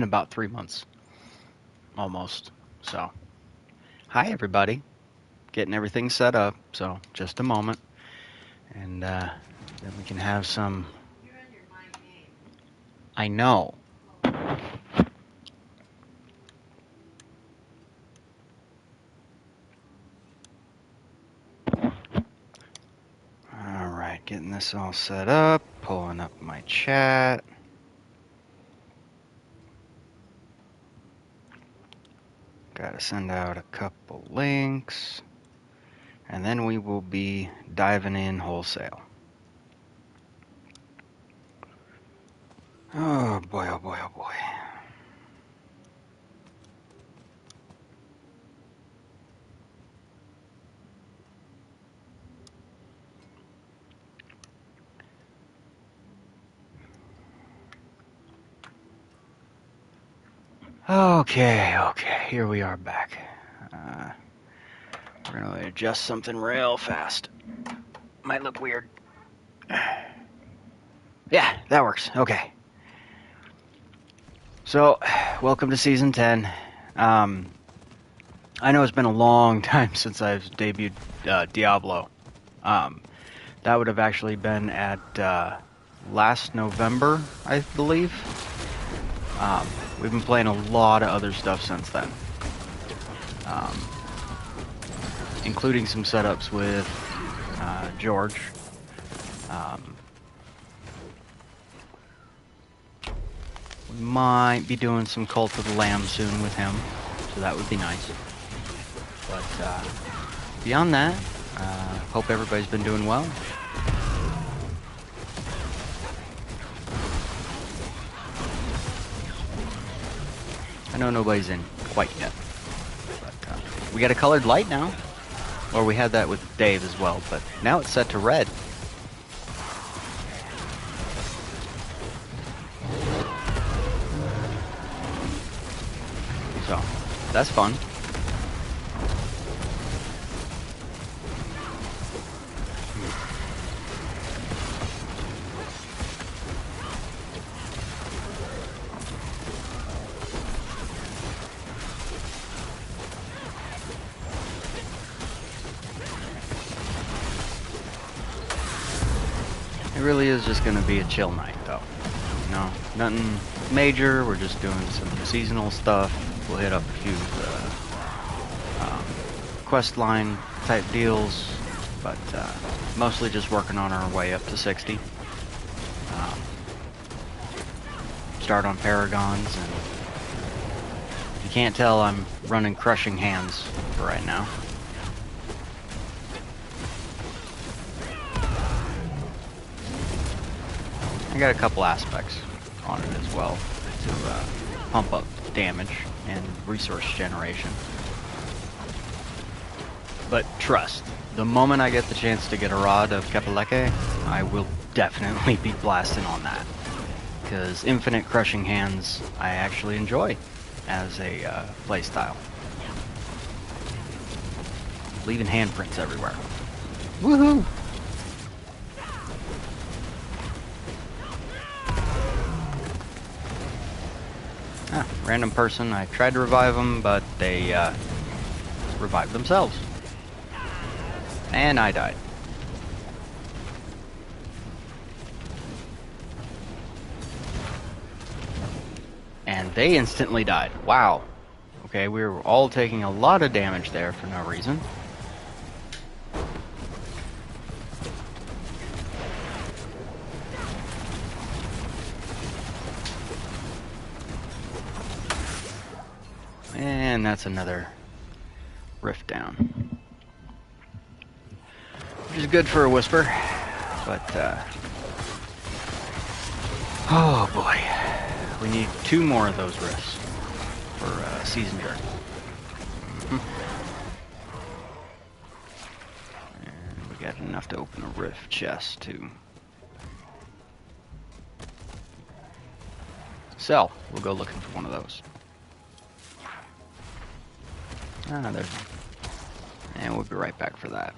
in about 3 months, almost. So, hi everybody, getting everything set up. So, just a moment, and then we can have some. I know. All right, getting this all set up, pulling up my chat. Got to send out a couple links, and then we will be diving in wholesale. Oh boy, oh boy, oh boy. Okay, here we are back. We're gonna adjust something real fast. Might look weird. Yeah, that works. Okay. So, welcome to Season 10. I know it's been a long time since I've debuted Diablo. That would have actually been at last November, I believe. We've been playing a lot of other stuff since then. Including some setups with George. We might be doing some Cult of the Lamb soon with him, so that would be nice. But beyond that, hope everybody's been doing well. I know nobody's in quite yet, but we got a colored light now. Or we had that with Dave as well, but now it's set to red. So, that's fun. It really is just going to be a chill night, though. You know, nothing major. We're just doing some seasonal stuff. We'll hit up a few quest line type deals, but mostly just working on our way up to 60. Start on Paragons, and if you can't tell, I'm running Crushing Hands for right now. I got a couple aspects on it as well to pump up damage and resource generation. But trust, the moment I get the chance to get a Rod of Kepaleke, I will definitely be blasting on that. Because Infinite Crushing Hands I actually enjoy as a playstyle. Leaving handprints everywhere. Woohoo! Random person. I tried to revive them, but they revived themselves. And I died. And they instantly died. Wow. Okay, we were all taking a lot of damage there for no reason. And that's another rift down. Which is good for a Whisper, but oh boy. We need 2 more of those rifts for Season Journey. And we got enough to open a rift chest too. So, we'll go looking for one of those. Ah, there's one. And we'll be right back for that.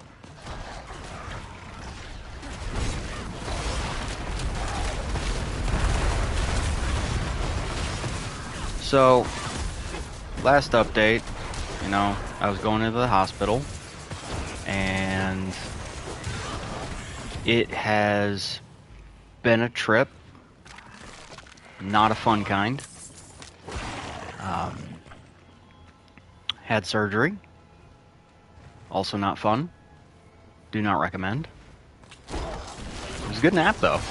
So, last update, you know, I was going into the hospital, and it has been a trip, not a fun kind. Had surgery, also not fun. Do not recommend. It was a good nap, though.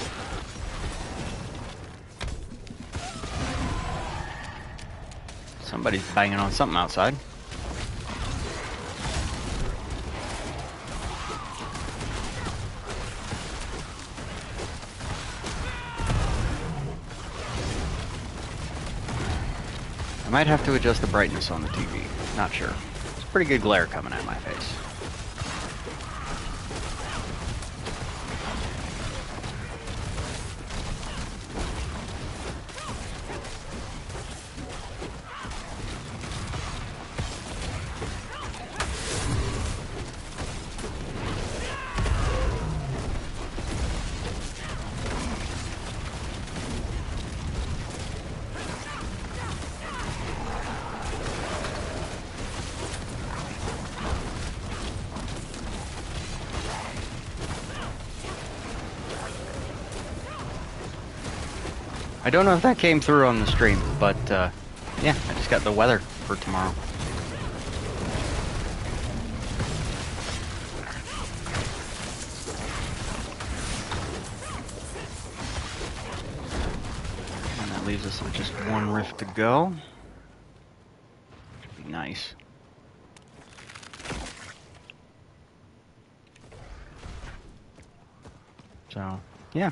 Somebody's banging on something outside. I might have to adjust the brightness on the TV. Not sure. It's pretty good glare coming at my face. I don't know if that came through on the stream, but yeah, I just got the weather for tomorrow. And that leaves us with just one rift to go. Should be nice. So, yeah,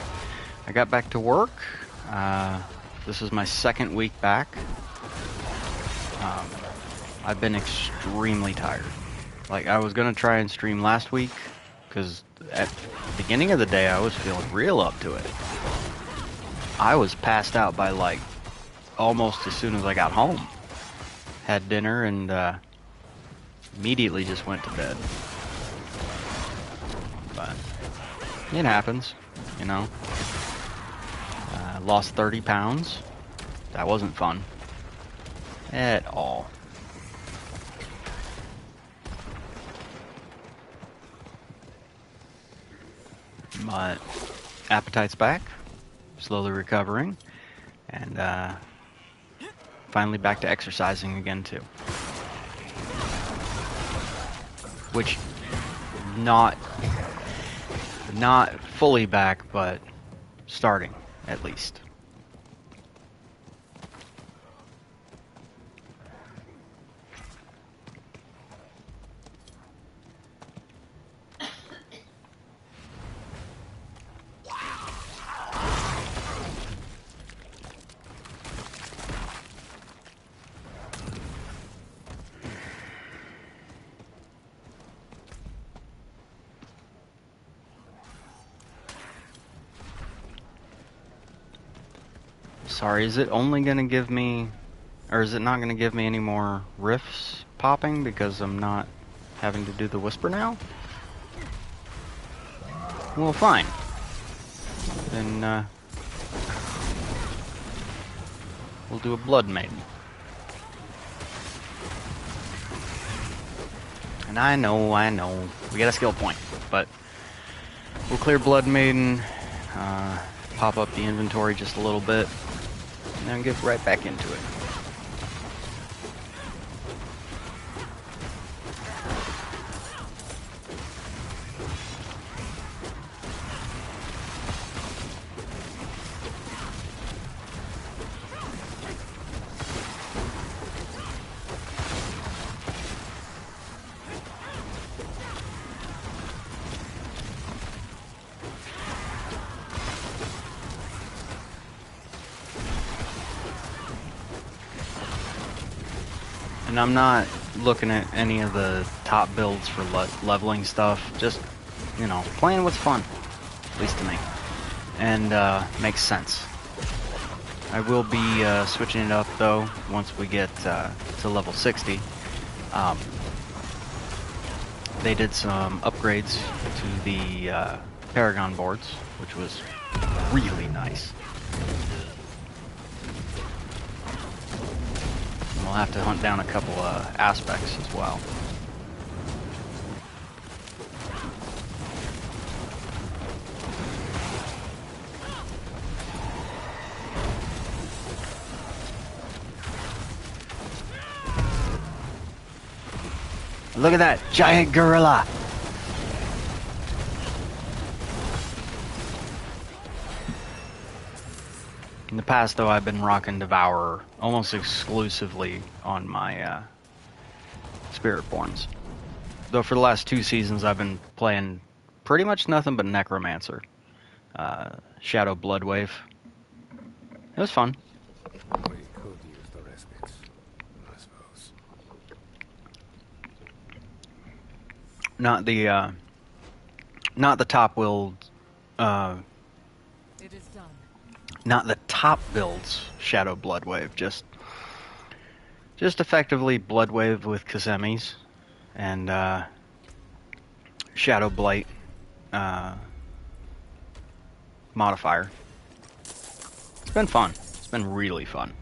I got back to work. This is my second week back. I've been extremely tired. Like, I was gonna try and stream last week, because at the beginning of the day I was feeling real up to it. I was passed out by, like, almost as soon as I got home. Had dinner and immediately just went to bed. But it happens, you know. Lost 30 pounds. That wasn't fun at all. But appetite's back, slowly recovering, and finally back to exercising again too. Which, not fully back, but starting. At least. Sorry, is it only going to give me, or is it not going to give me any more rifts popping because I'm not having to do the whisper now? Well, fine. Then, we'll do a Blood Maiden. And I know, we got a skill point, but we'll clear Blood Maiden, pop up the inventory just a little bit, and then get right back into it. And I'm not looking at any of the top builds for leveling stuff. Just, you know, playing what's fun, at least to me, and makes sense. I will be switching it up though once we get to level 60. They did some upgrades to the Paragon boards, which was really nice. we'll have to hunt down a couple aspects as well. Look at that giant gorilla! In the past, though, I've been rocking Devourer almost exclusively on my Spiritborns. Though for the last 2 seasons, I've been playing pretty much nothing but Necromancer. Shadow Bloodwave. It was fun. We could use the respite, I suppose. Not the top build, It is done. not the top builds Shadow Bloodwave, just effectively Bloodwave with Kasemis and Shadow Blight modifier. It's been fun. It's been really fun.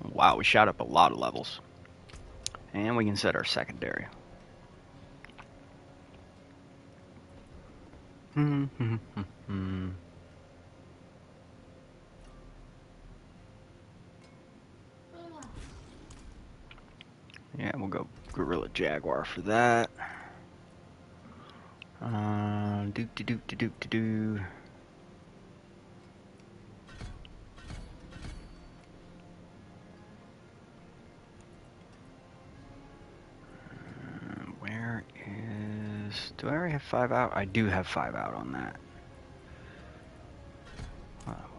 Wow, we shot up a lot of levels. And we can set our secondary. Yeah, we'll go Gorilla Jaguar for that. Do. Where is... Do I already have 5 out? I do have 5 out on that.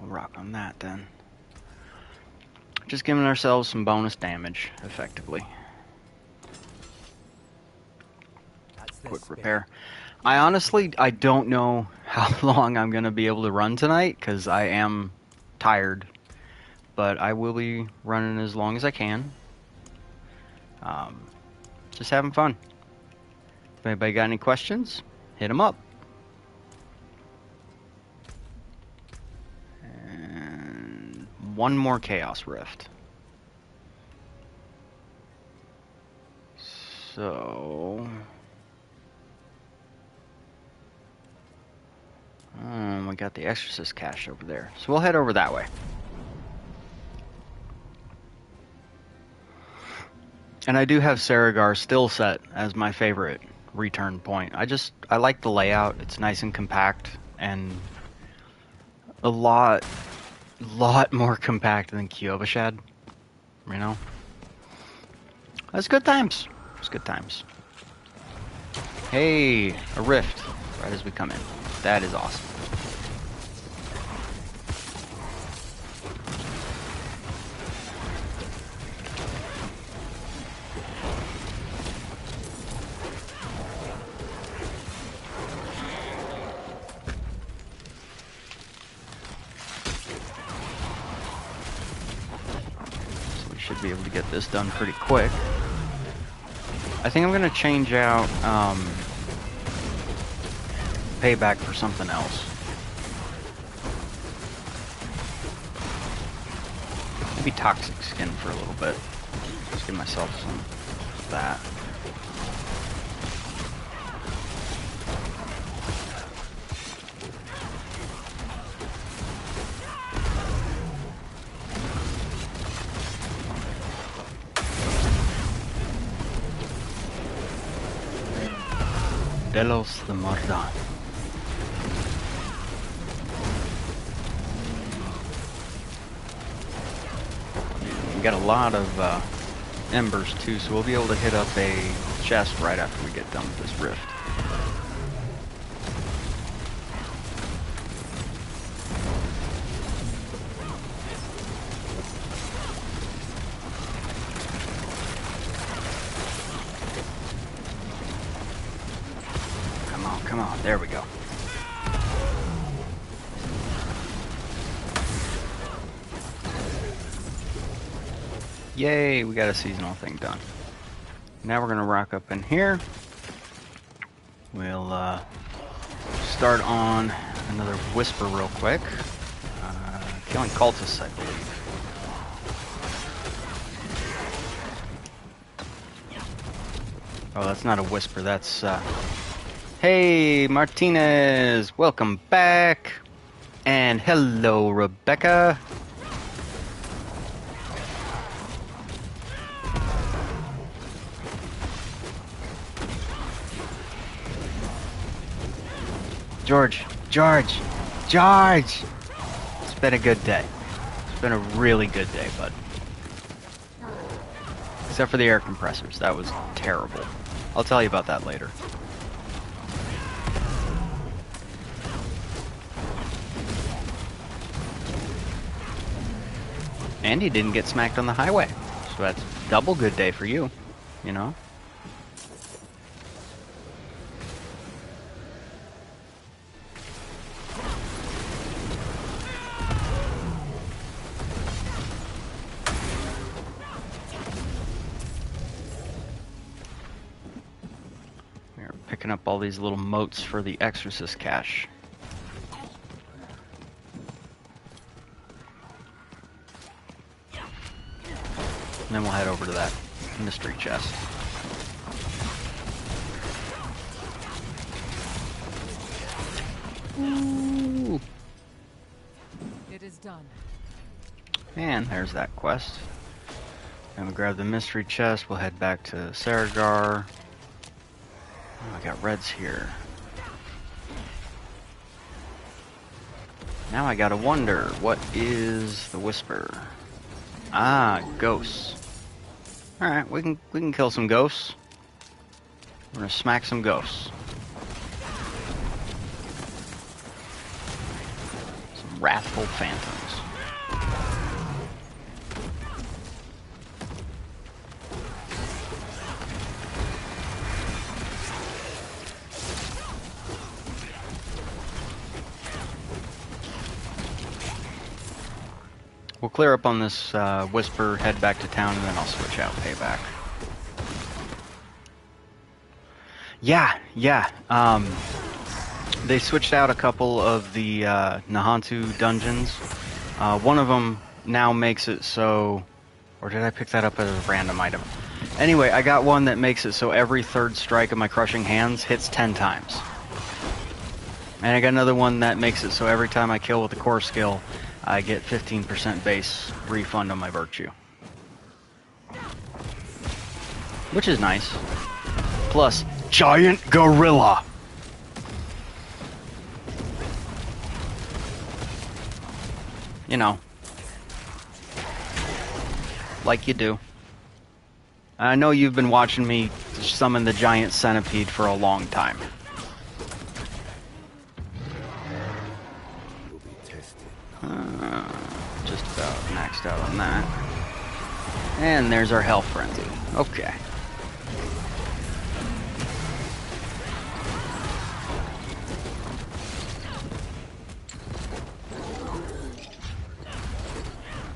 We'll rock on that then. Just giving ourselves some bonus damage, effectively. Quick repair. I honestly, I don't know how long I'm going to be able to run tonight, because I am tired. But I will be running as long as I can. Just having fun. If anybody got any questions, hit them up. And one more Chaos Rift. So... we got the Exorcist cache over there. So we'll head over that way. And I do have Saragar still set as my favorite return point. I like the layout. It's nice and compact, and a lot more compact than Kyovashad. You know? That's good times. It's good times. Hey, a rift right as we come in. That is awesome. Be able to get this done pretty quick. I think I'm going to change out Payback for something else. Maybe Toxic Skin for a little bit. Just give myself some of that. Delos the Mordan. We got a lot of embers too, so we'll be able to hit up a chest right after we get done with this rift. Come on, there we go. Yay, we got a seasonal thing done. Now we're gonna rock up in here. We'll start on another Whisper real quick. Killing cultists, I believe. Oh, that's not a whisper, that's, Hey, Martinez! Welcome back! And hello, Rebecca! George! George! George! It's been a good day. It's been a really good day, bud. Except for the air compressors. That was terrible. I'll tell you about that later. And you didn't get smacked on the highway. So that's double good day for you, you know? We're picking up all these little motes for the Exorcist cache. And then we'll head over to that mystery chest. Ooh. It is done. And there's that quest. And we grab the mystery chest. We'll head back to Saragar. Oh, I got reds here. Now I gotta wonder, what is the whisper? Ah, ghosts. Alright, we can kill some ghosts. We're gonna smack some ghosts. Some wrathful phantoms. We'll clear up on this whisper, head back to town, and then I'll switch out payback. Yeah. They switched out a couple of the Nahantu dungeons. One of them now makes it so... Or did I pick that up as a random item? Anyway, I got one that makes it so every third strike of my crushing hands hits 10 times. And I got another one that makes it so every time I kill with the core skill, I get 15% base refund on my virtue. Which is nice. Plus, giant gorilla! You know. Like you do. I know you've been watching me summon the giant centipede for a long time. Just about maxed out on that. And there's our health frenzy. Okay.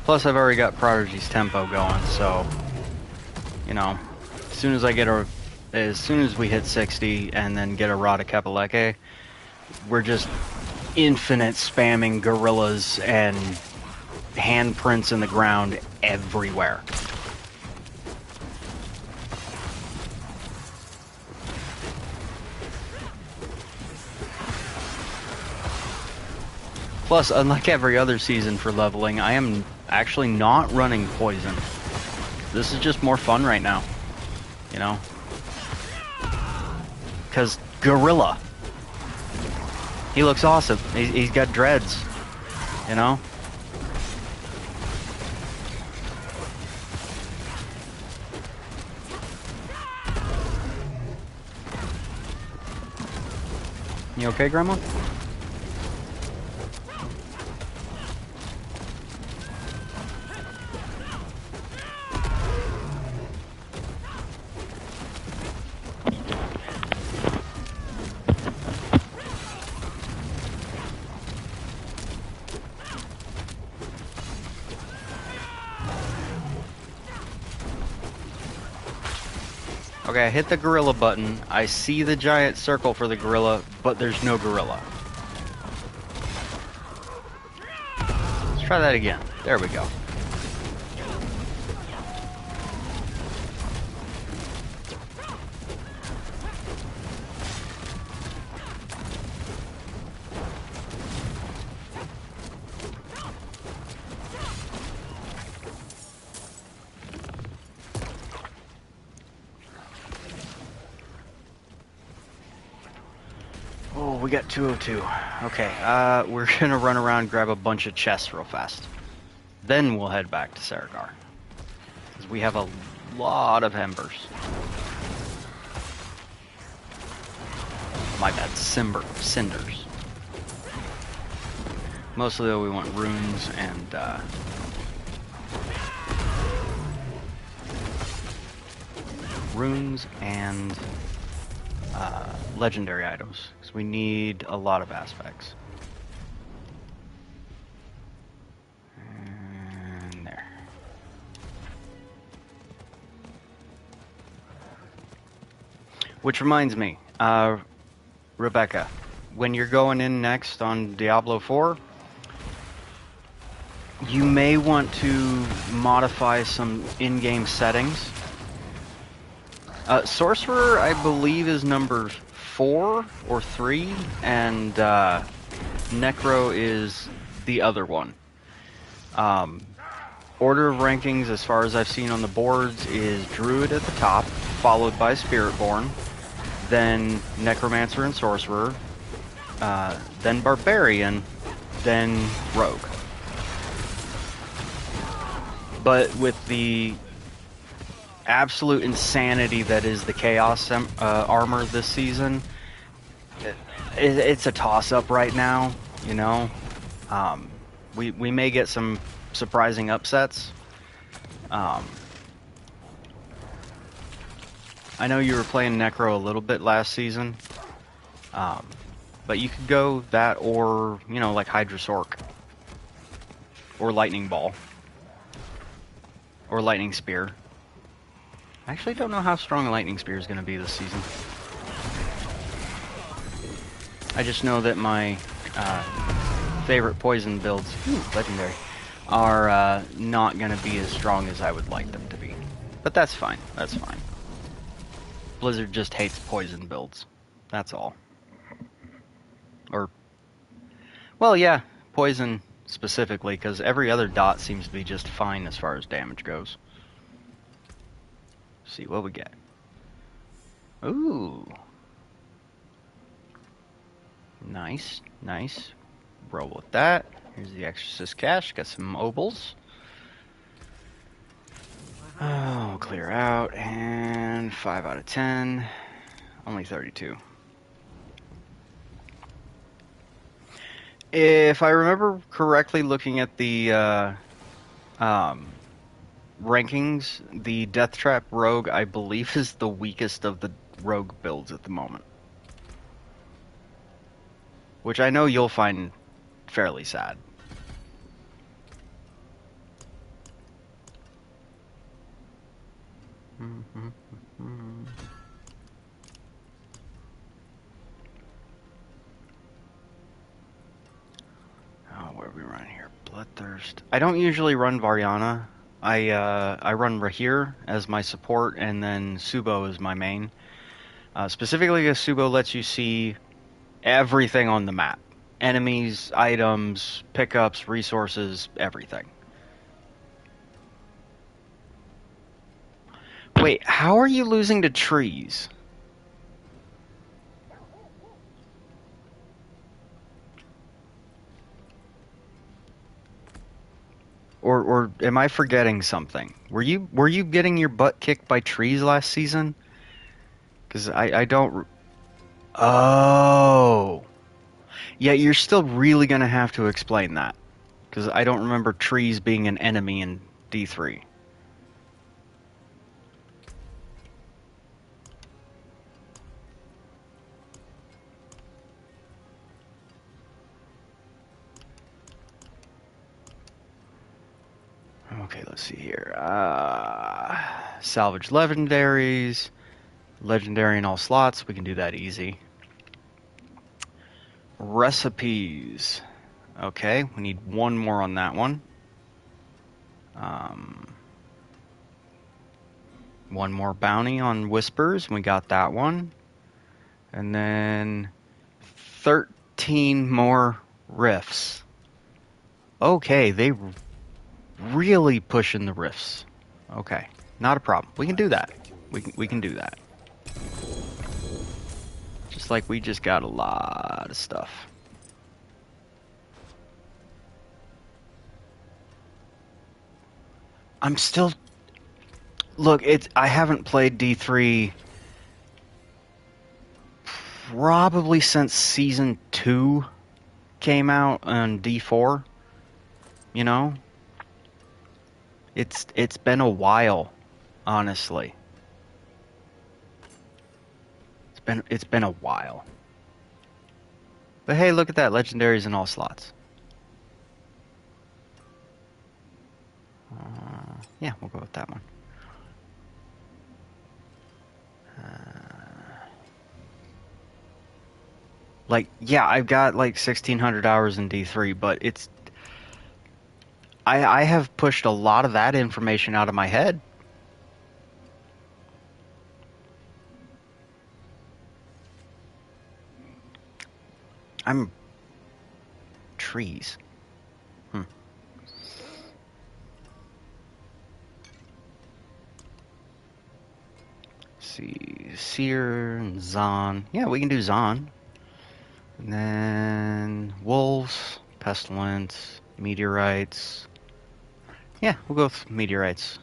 Plus, I've already got Prodigy's tempo going, so you know, as soon as we hit 60 and then get a Rod of Kapaleke, we're just infinite spamming gorillas and handprints in the ground everywhere. Plus, unlike every other season for leveling, I am actually not running poison. This is just more fun right now, you know? Because gorilla. He looks awesome. He's got dreads, you know? You okay, Grandma? Okay, I hit the gorilla button. I see the giant circle for the gorilla, but there's no gorilla. It's try that again. There we go. Oh, we got 202. Okay, we're gonna run around, grab a bunch of chests real fast. Then we'll head back to Saragar. Because we have a lot of embers. My bad, cinders. Mostly though we want runes and legendary items, because we need a lot of aspects. And there. Which reminds me, Rebecca, when you're going in next on Diablo 4, you may want to modify some in-game settings. Sorcerer, I believe, is number 4 or 3, and Necro is the other one. Order of rankings, as far as I've seen on the boards, is Druid at the top, followed by Spiritborn, then Necromancer and Sorcerer, then Barbarian, then Rogue. But with the absolute insanity that is the Chaos armor this season, it's a toss-up right now, you know? We may get some surprising upsets. I know you were playing Necro a little bit last season, but you could go that or, you know, like Hydrasork, or Lightning Ball, or Lightning Spear. I actually don't know how strong a Lightning Spear is going to be this season. I just know that my favorite poison builds, legendary, are not going to be as strong as I would like them to be. But that's fine, that's fine. Blizzard just hates poison builds. That's all. Or, well, yeah, poison specifically, because every other dot seems to be just fine as far as damage goes. See what we get. Ooh. Nice, nice. Roll with that. Here's the Exorcist cache. Got some obols. Oh, clear out. And 5 out of 10. Only 32. If I remember correctly, looking at the rankings, the Death Trap Rogue, I believe, is the weakest of the Rogue builds at the moment. Which I know you'll find fairly sad. Oh, where are we running here? Bloodthirst. I don't usually run Variana. I run Rahir as my support, and then Subo is my main. Specifically, because Subo lets you see everything on the map. Enemies, items, pickups, resources, everything. Wait, how are you losing to trees? Or am I forgetting something? Were you getting your butt kicked by trees last season? Because I don't... Oh... Yeah, you're still really going to have to explain that. Because I don't remember trees being an enemy in D3. Okay, let's see here. Salvage legendaries. Legendary in all slots. We can do that easy. Recipes. Okay, we need one more on that one. One more bounty on Whispers. We got that one. And then 13 more rifts. Okay, they really pushing the rifts. Okay, not a problem. We can do that. We can do that. Just like we just got a lot of stuff. I'm still... Look, I haven't played D3 probably since Season 2 came out on D4. You know? It's been a while, honestly. It's been a while. But hey, look at that. Legendaries in all slots. Yeah, we'll go with that one. Like, yeah, I've got like 1,600 hours in D3, but it's... I have pushed a lot of that information out of my head. I'm... Trees. See, Seer and Zon. Yeah, we can do Zon. And then Wolves, Pestilence, Meteorites. Yeah, we'll go with Meteorites.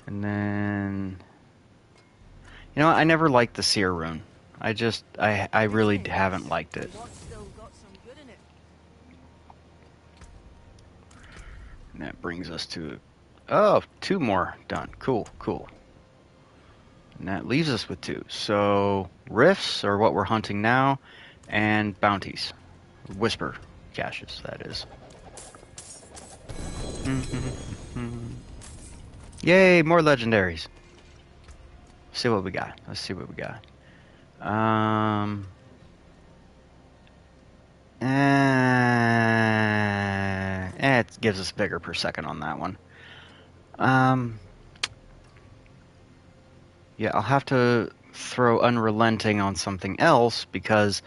And then... You know what? I never liked the Seer rune. I really haven't liked it. And that brings us to... Oh, 2 more done. Cool, cool. And that leaves us with 2. So, Rifts are what we're hunting now, and Bounties. Whisper caches, that is. Yay, more legendaries. Let's see what we got. Let's see what we got. It gives us vigor per second on that one. Yeah, I'll have to throw Unrelenting on something else because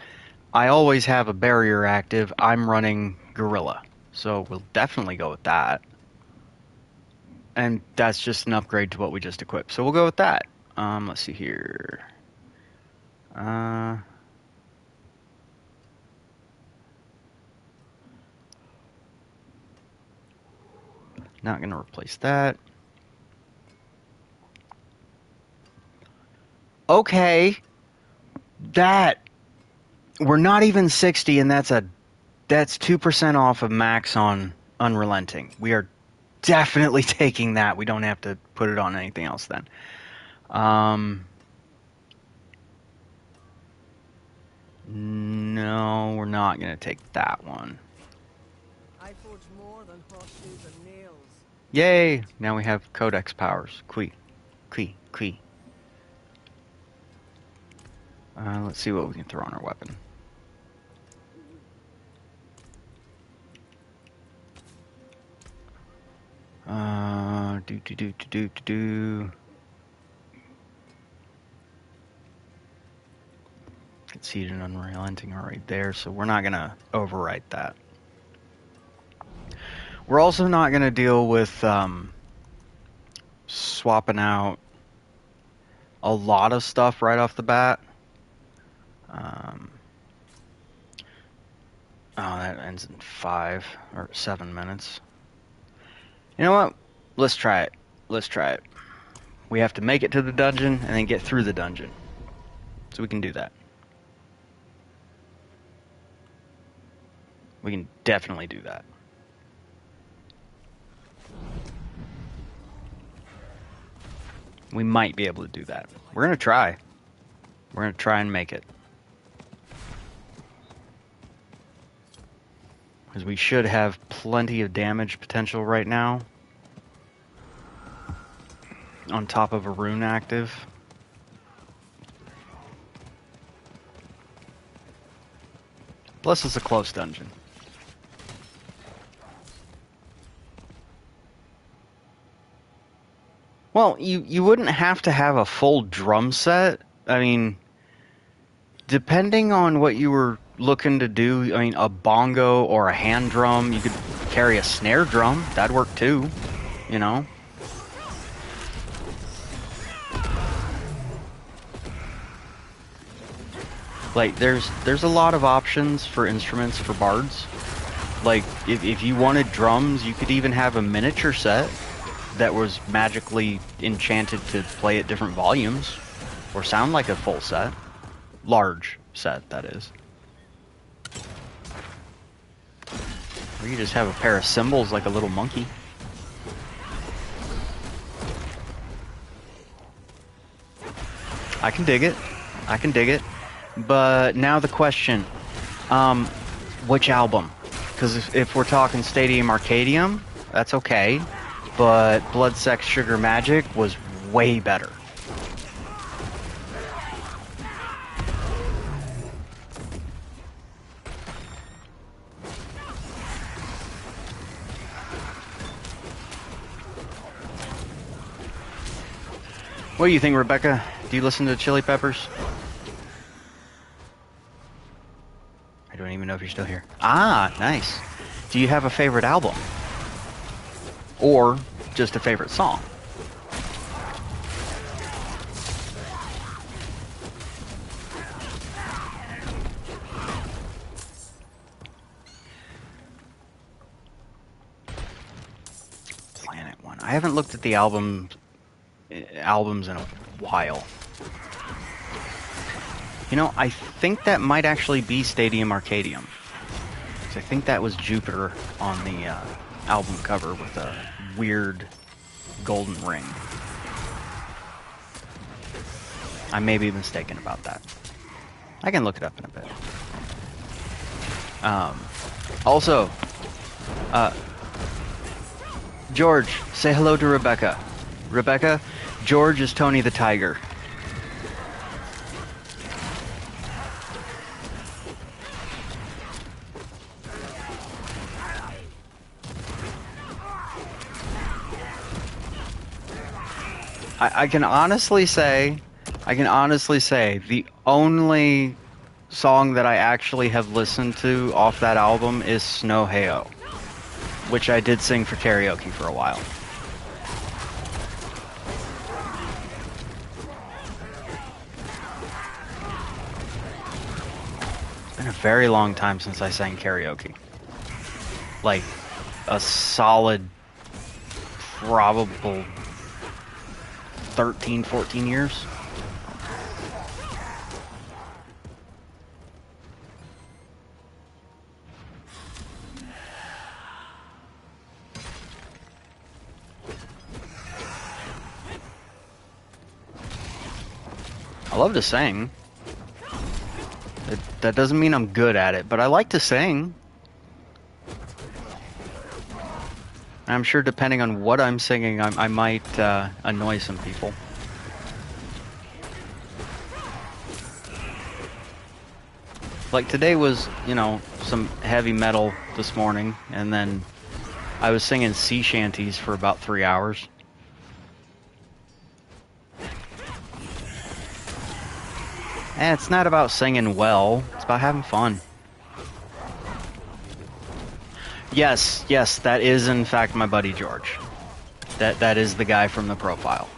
I always have a barrier active. I'm running Gorilla, so we'll definitely go with that. And that's just an upgrade to what we just equipped, so we'll go with that. Let's see here. Not gonna replace that. Okay, that we're not even 60, and that's 2% off of max on Unrelenting. We are definitely taking that. We don't have to put it on anything else then. No, we're not gonna take that one. I forge more than horseshoes and nails. Yay! Now we have Codex powers. Qui. Let's see what we can throw on our weapon. Conceded and Unrelenting are right there, so we're not gonna overwrite that. We're also not gonna deal with swapping out a lot of stuff right off the bat. Oh, that ends in 5 or 7 minutes. You know what? Let's try it. Let's try it. We have to make it to the dungeon and then get through the dungeon. So we can do that. We can definitely do that. We might be able to do that. We're going to try. We're going to try and make it. Because we should have plenty of damage potential right now. On top of a rune active. Plus it's a close dungeon. Well, you wouldn't have to have a full drum set. I mean, depending on what you were looking to do, I mean, a bongo or a hand drum, you could carry a snare drum. That'd work too, you know? Like, there's a lot of options for instruments for bards. Like, if you wanted drums, you could even have a miniature set that was magically enchanted to play at different volumes or sound like a full set. Large set, that is. Or you just have a pair of cymbals like a little monkey. I can dig it. I can dig it. But now the question, which album? Because if we're talking Stadium Arcadium, that's okay. But Blood, Sex, Sugar, Magic was way better. What do you think, Rebecca? Do you listen to Chili Peppers? I don't even know if you're still here. Ah, nice. Do you have a favorite album? Or just a favorite song? Planet One. I haven't looked at the albums in a while. You know, I think that might actually be Stadium Arcadium. I think that was Jupiter on the album cover with a weird golden ring. I may be mistaken about that. I can look it up in a bit. Also, George, say hello to Rebecca. Rebecca, George is Tony the Tiger. I can honestly say, the only song that I actually have listened to off that album is Snow Heo, which I did sing for karaoke for a while. It's been a very long time since I sang karaoke. Like, a solid, probable 13, 14 years. I love to sing. That doesn't mean I'm good at it, but I like to sing. I'm sure depending on what I'm singing, I might annoy some people. Like today was, you know, some heavy metal this morning, and then I was singing sea shanties for about 3 hours. And it's not about singing well, it's about having fun. Yes, that is in fact my buddy George. That is the guy from the profile.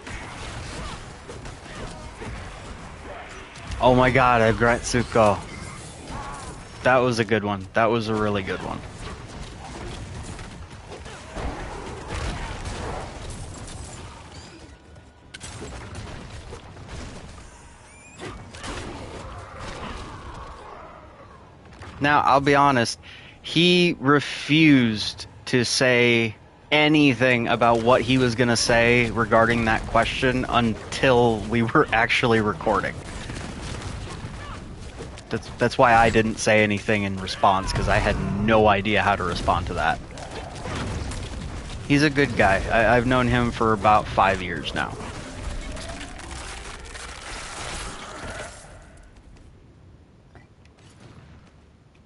Oh my god, Agretsuko. That was a good one. That was a really good one. Now, I'll be honest, he refused to say anything about what he was going to say regarding that question until we were actually recording. That's why I didn't say anything in response, because I had no idea how to respond to that. He's a good guy. I've known him for about 5 years now.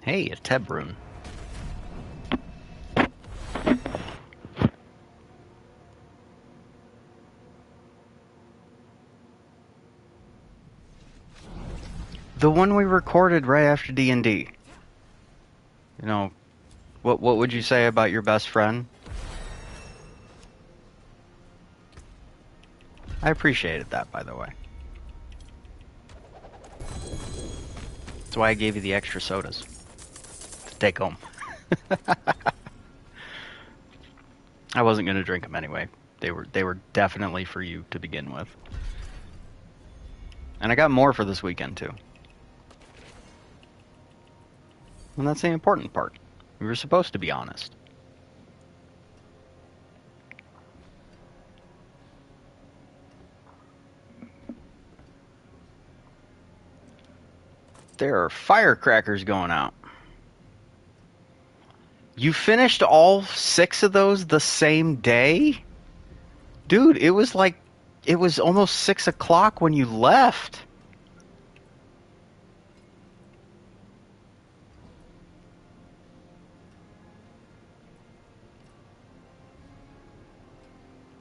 Hey, a Tebrun. The one we recorded right after D&D. You know, what would you say about your best friend? I appreciated that, by the way. That's why I gave you the extra sodas to take home. I wasn't gonna drink them anyway. They were definitely for you to begin with. And I got more for this weekend too. And that's the important part. We were supposed to be honest. There are firecrackers going out. You finished all 6 of those the same day? Dude, it was almost 6 o'clock when you left.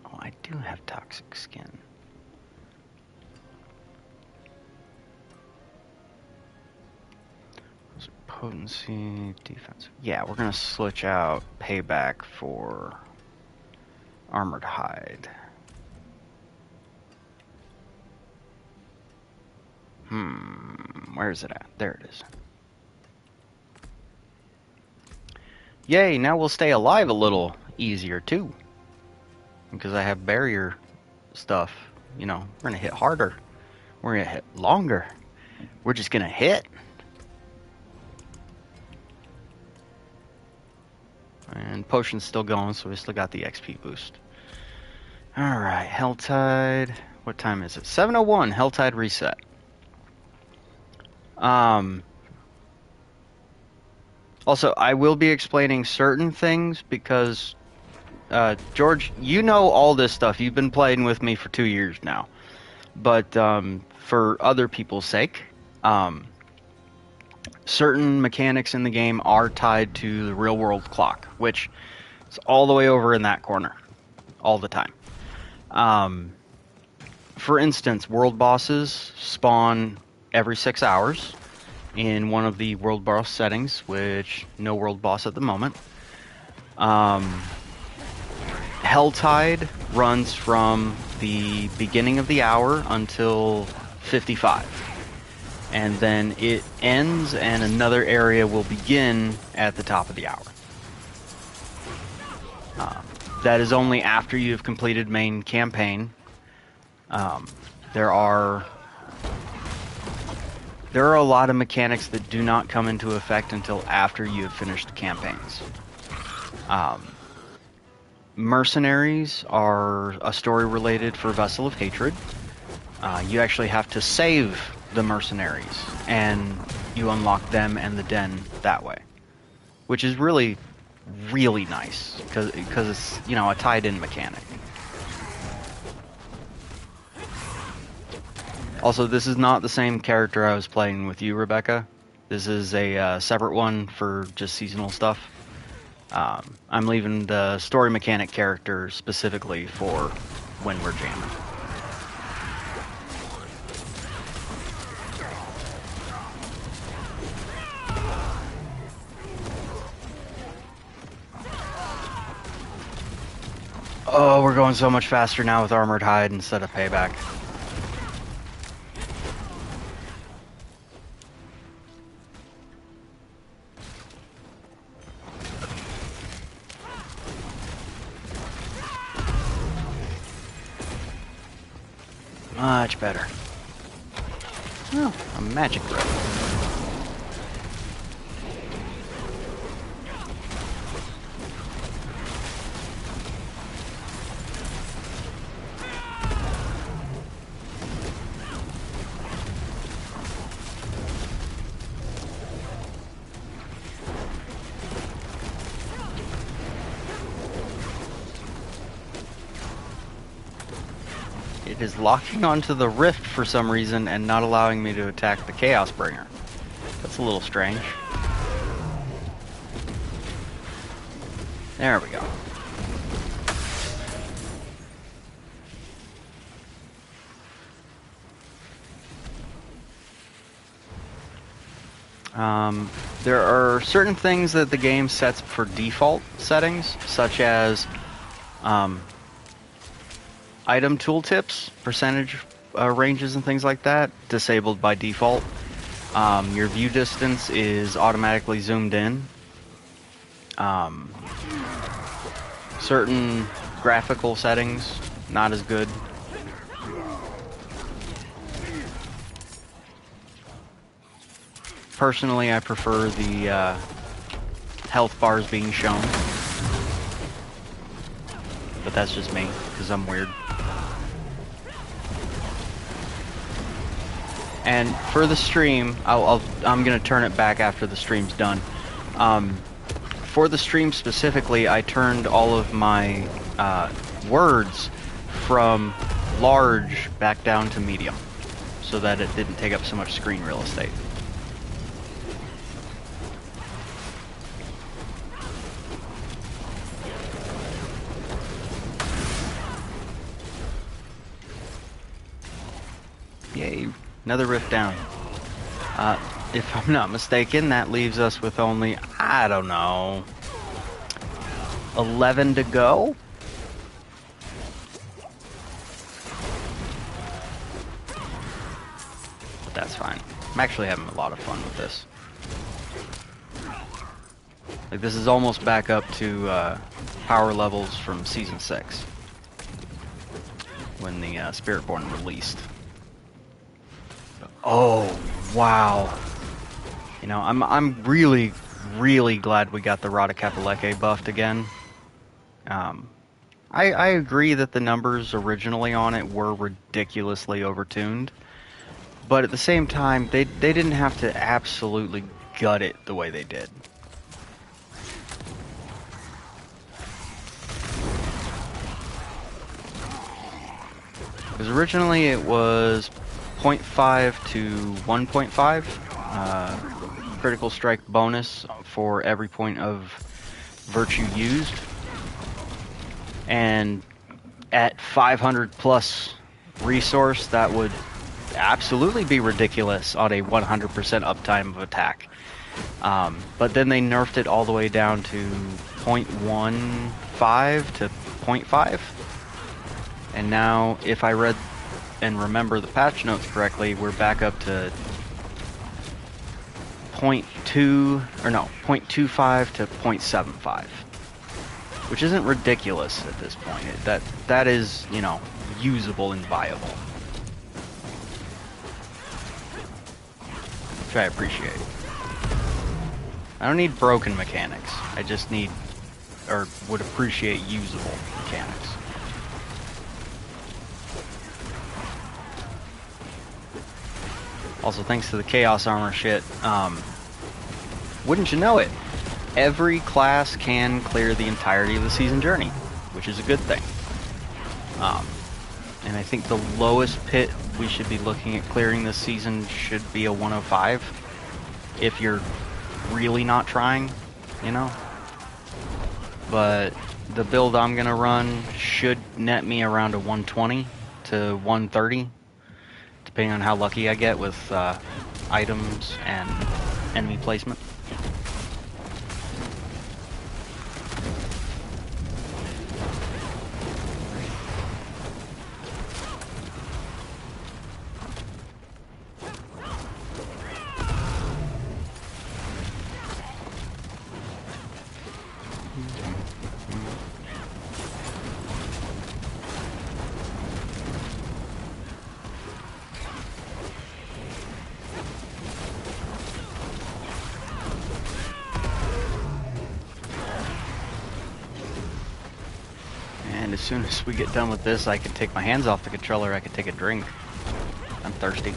Oh, I do have toxic skin. Potency, defense. Yeah, we're gonna switch out payback for armored hide. Where is it at? There it is. Yay, now we'll stay alive a little easier too. Because I have barrier stuff. You know, we're gonna hit harder. We're gonna hit longer. We're just gonna hit. And potion's still going, so we still got the XP boost. Alright, Helltide. What time is it? 7:01, Helltide reset. Also, I will be explaining certain things because, George, you know all this stuff. You've been playing with me for 2 years now. But for other people's sake, certain mechanics in the game are tied to the real-world clock, which is all the way over in that corner, all the time. For instance, world bosses spawn every 6 hours in one of the world boss settings, which no world boss at the moment. Helltide runs from the beginning of the hour until 55. And then it ends and another area will begin at the top of the hour. That is only after you've completed main campaign. There are a lot of mechanics that do not come into effect until after you have finished campaigns. Mercenaries are a story related for Vessel of Hatred. You actually have to save the mercenaries, and you unlock them and the den that way, which is really, really nice because it's, you know, a tied-in mechanic. Also, this is not the same character I was playing with you, Rebecca. This is a separate one for just seasonal stuff. I'm leaving the story mechanic character specifically for when we're jamming. Oh, we're going so much faster now with Armored Hide instead of Payback. Much better. Oh, a magic rope. It is locking onto the rift for some reason and not allowing me to attack the Chaos Bringer. That's a little strange. There we go. There are certain things that the game sets for default settings, such as item tooltips, percentage ranges, and things like that, disabled by default. Your view distance is automatically zoomed in. Certain graphical settings, not as good. Personally, I prefer the health bars being shown. But that's just me, because I'm weird. And for the stream, I'm going to turn it back after the stream's done. For the stream specifically, I turned all of my words from large back down to medium, so that it didn't take up so much screen real estate. Yay, another rift down. If I'm not mistaken, that leaves us with only, I don't know, 11 to go? But that's fine. I'm actually having a lot of fun with this. Like, this is almost back up to power levels from Season 6. When the Spiritborn released. Oh, wow. You know, I'm really, really glad we got the Rada Kapaleke buffed again. I agree that the numbers originally on it were ridiculously overtuned, but at the same time, they didn't have to absolutely gut it the way they did. Because originally it was 0.5 to 1.5 critical strike bonus for every point of virtue used, and at 500 plus resource that would absolutely be ridiculous on a 100% uptime of attack. But then they nerfed it all the way down to 0.15 to 0.5, and now if I read and remember the patch notes correctly, we're back up to 0.25 to 0.75, which isn't ridiculous at this point. That is, you know, usable and viable, which I appreciate. I don't need broken mechanics. I just need, or would appreciate, usable mechanics. Also, thanks to the Chaos Armor shit, wouldn't you know it, every class can clear the entirety of the season journey, which is a good thing. And I think the lowest pit we should be looking at clearing this season should be a 105, if you're really not trying, you know? But the build I'm gonna run should net me around a 120 to 130, depending on how lucky I get with items and enemy placement. And as soon as we get done with this, I can take my hands off the controller, I can take a drink. I'm thirsty.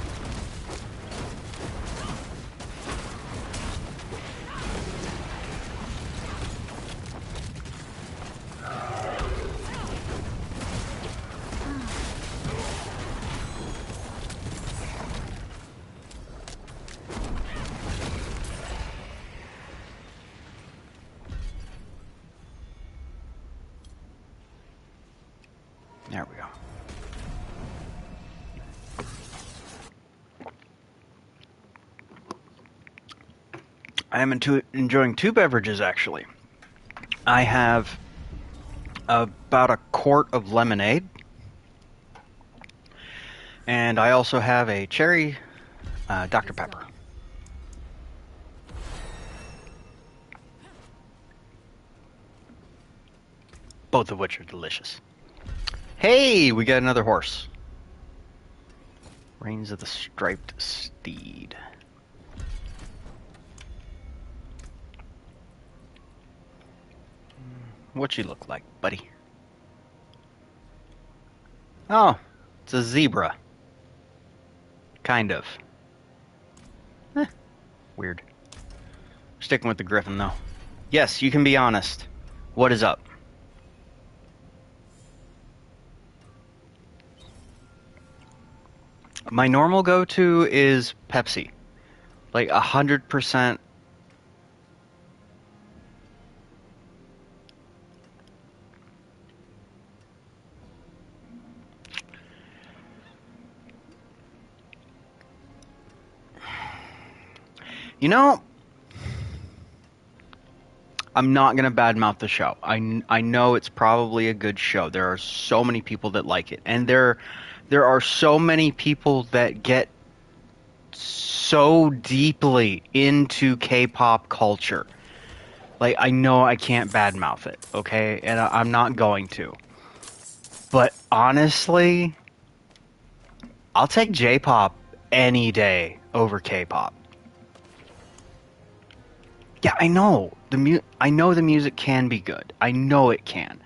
There we go. I am enjoying two beverages, actually. I have about a quart of lemonade, and I also have a cherry Dr. Pepper. Both of which are delicious. Hey, we got another horse. Reigns of the Striped Steed. What you look like, buddy? Oh, it's a zebra. Kind of. Weird. Sticking with the griffin, though. Yes, you can be honest. What is up? My normal go-to is Pepsi. Like 100%. You know, I'm not going to badmouth the show. I know it's probably a good show. There are so many people that like it. And there are so many people that get so deeply into K-pop culture. Like, I know I can't badmouth it, okay? And I'm not going to. But honestly, I'll take J-pop any day over K-pop. Yeah, I know. I know the music can be good. I know it can.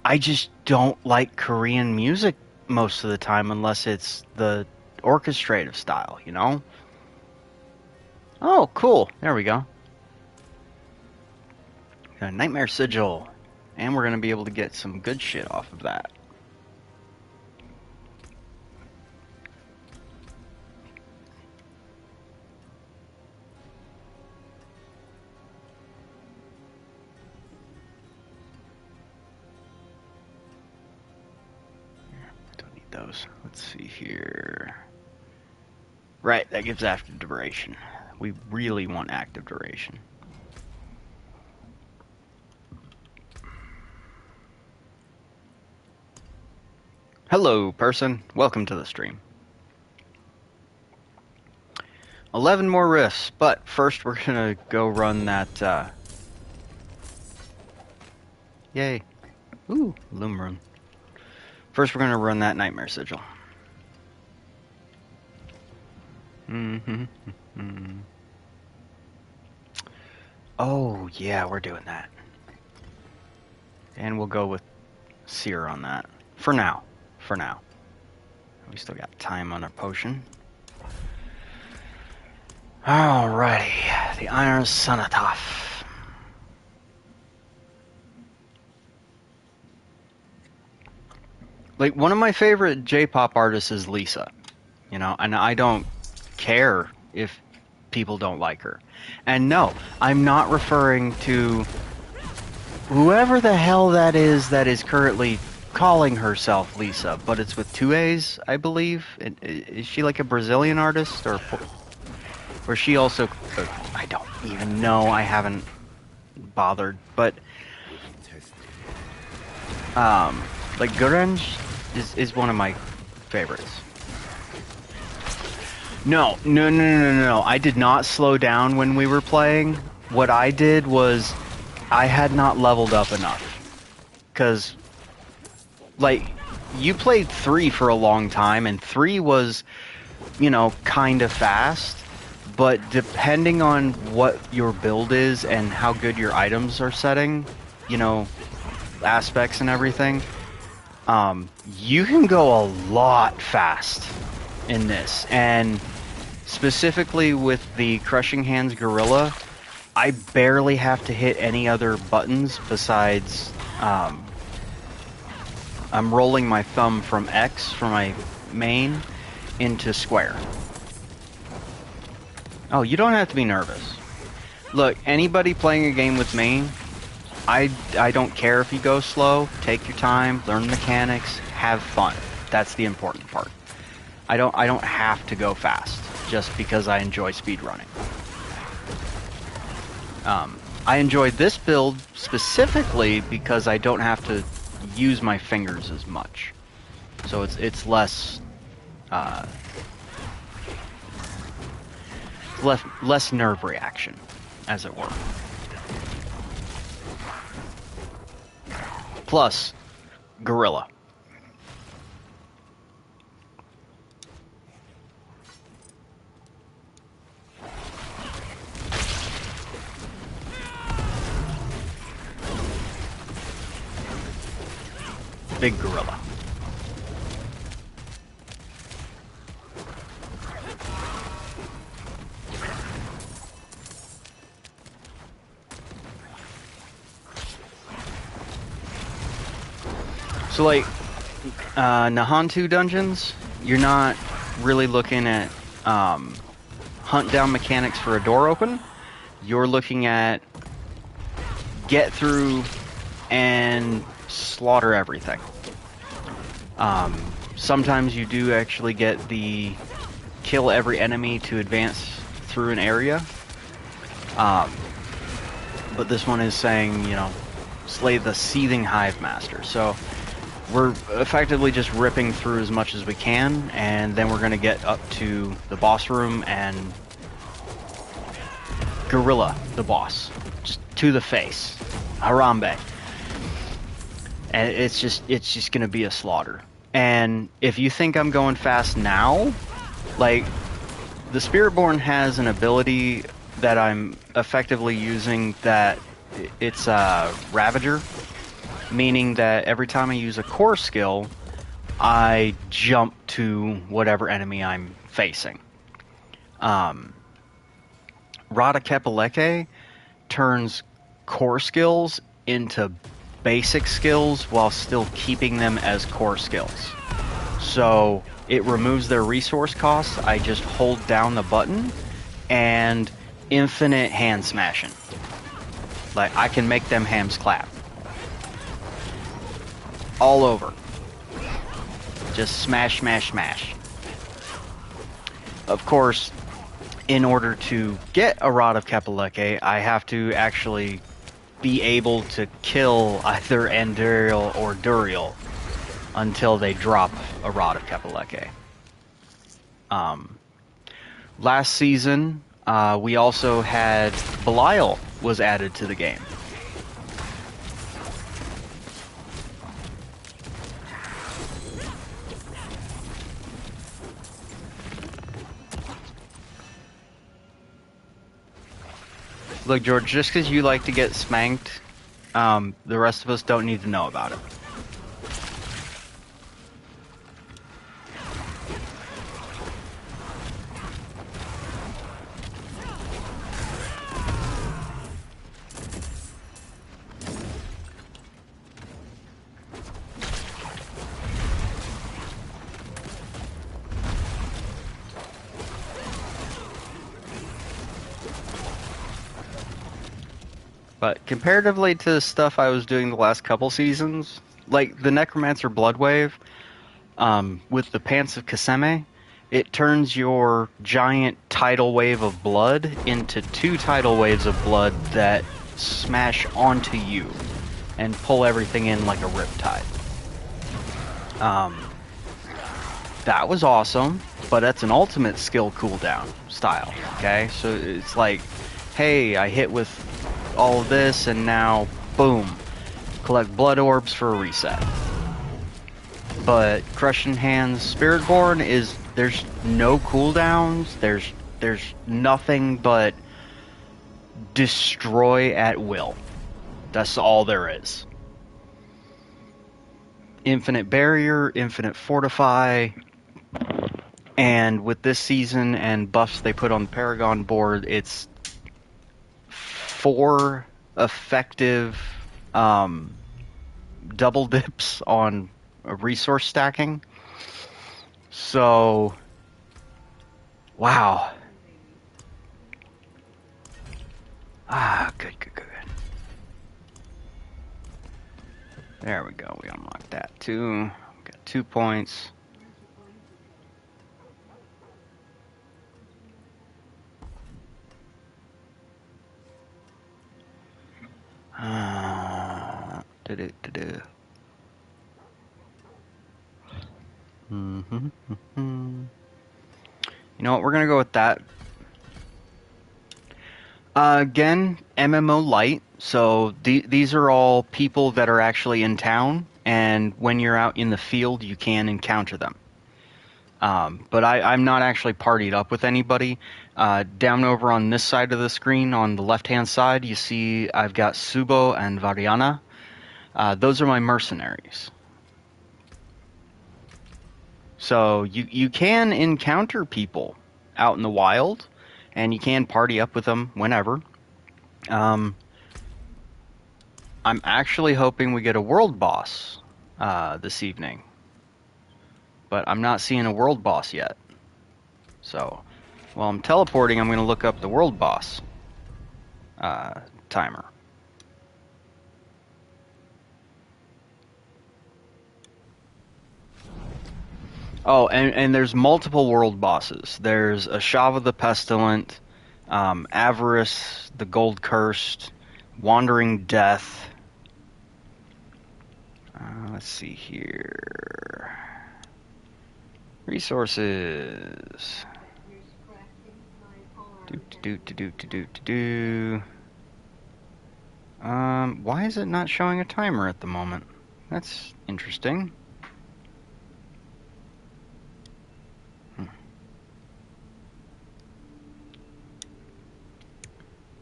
I just don't like Korean music most of the time unless it's the orchestrative style, you know? Oh, cool. There we go. Got a Nightmare Sigil. And we're going to be able to get some good shit off of that. Don't need those. Let's see here. Right, that gives active duration. We really want active duration. Hello, person. Welcome to the stream. 11 more rifts, but first we're gonna go run that, Yay. Ooh, Loom Rune. First we're gonna run that Nightmare Sigil. Oh, yeah, we're doing that. And we'll go with Seer on that. For now. For now. We still got time on our potion. Alrighty. The Iron Cenotaph. Like, one of my favorite J-pop artists is Lisa. You know, and I don't care if people don't like her. And no, I'm not referring to whoever the hell that is currently calling herself Lisa, but it's with two A's, I believe. Is she like a Brazilian artist, or she also? I don't even know. I haven't bothered, but like Grunge is one of my favorites. No. I did not slow down when we were playing. What I did was I had not leveled up enough. Because, like, you played 3 for a long time, and 3 was, you know, kind of fast. But depending on what your build is and how good your items are setting, you know, aspects and everything, you can go a lot fast in this. And specifically with the Crushing Hands Gorilla, I barely have to hit any other buttons besides I'm rolling my thumb from X for my main into square. Oh, you don't have to be nervous. Look, anybody playing a game with me, I don't care if you go slow. Take your time, learn mechanics, have fun. That's the important part. I don't have to go fast just because I enjoy speedrunning. I enjoyed this build specifically because I don't have to use my fingers as much, so it's less less nerve reaction, as it were. Plus, gorilla. Big gorilla. So like Nahantu dungeons, you're not really looking at hunt down mechanics for a door open. You're looking at get through and slaughter everything. Sometimes you do actually get the kill every enemy to advance through an area. But this one is saying, you know, slay the seething hive master. So we're effectively just ripping through as much as we can, and then we're going to get up to the boss room and gorilla the boss. Just to the face. Harambe. And it's just going to be a slaughter. And if you think I'm going fast now, like, the Spiritborn has an ability that I'm effectively using that it's a Ravager, meaning that every time I use a core skill, I jump to whatever enemy I'm facing. Rada Kepaleke turns core skills into basic skills while still keeping them as core skills. So it removes their resource costs. I just hold down the button and infinite hand smashing. Like, I can make them hams clap. All over. Just smash, smash, smash. Of course, in order to get a Rod of Kepaleke, I have to actually be able to kill either Anduriel or Duriel until they drop a Rod of Kepaleke. Last season, we also had Belial was added to the game. Look, George, just because you like to get spanked, the rest of us don't need to know about it. But comparatively to the stuff I was doing the last couple seasons, like the Necromancer Bloodwave, with the Pants of Kaseme, it turns your giant tidal wave of blood into 2 tidal waves of blood that smash onto you and pull everything in like a riptide. That was awesome, but that's an ultimate skill cooldown style, okay? So it's like, hey, I hit with all of this, and now, boom, collect blood orbs for a reset. But Crushing Hands Spiritborn is, there's no cooldowns, there's nothing but destroy at will. That's all there is. Infinite Barrier, Infinite Fortify, and with this season and buffs they put on the Paragon board, it's 4 effective double dips on resource stacking. So, wow. Good. There we go. We unlocked that too. Got 2 points. Do-do-do-do. Mm-hmm. You know what? We're gonna go with that. Again, MMO light. So these are all people that are actually in town, and when you're out in the field, you can encounter them. But I'm not actually partied up with anybody. Down over on this side of the screen, on the left-hand side, you see I've got Subo and Variana. Those are my mercenaries. So you can encounter people out in the wild, and you can party up with them whenever. I'm actually hoping we get a world boss this evening, but I'm not seeing a world boss yet. So while I'm teleporting, I'm going to look up the world boss timer. Oh, and there's multiple world bosses. There's Ashava the Pestilent, Avarice, the Gold Cursed, Wandering Death. Let's see here. Resources. Why is it not showing a timer at the moment? That's interesting.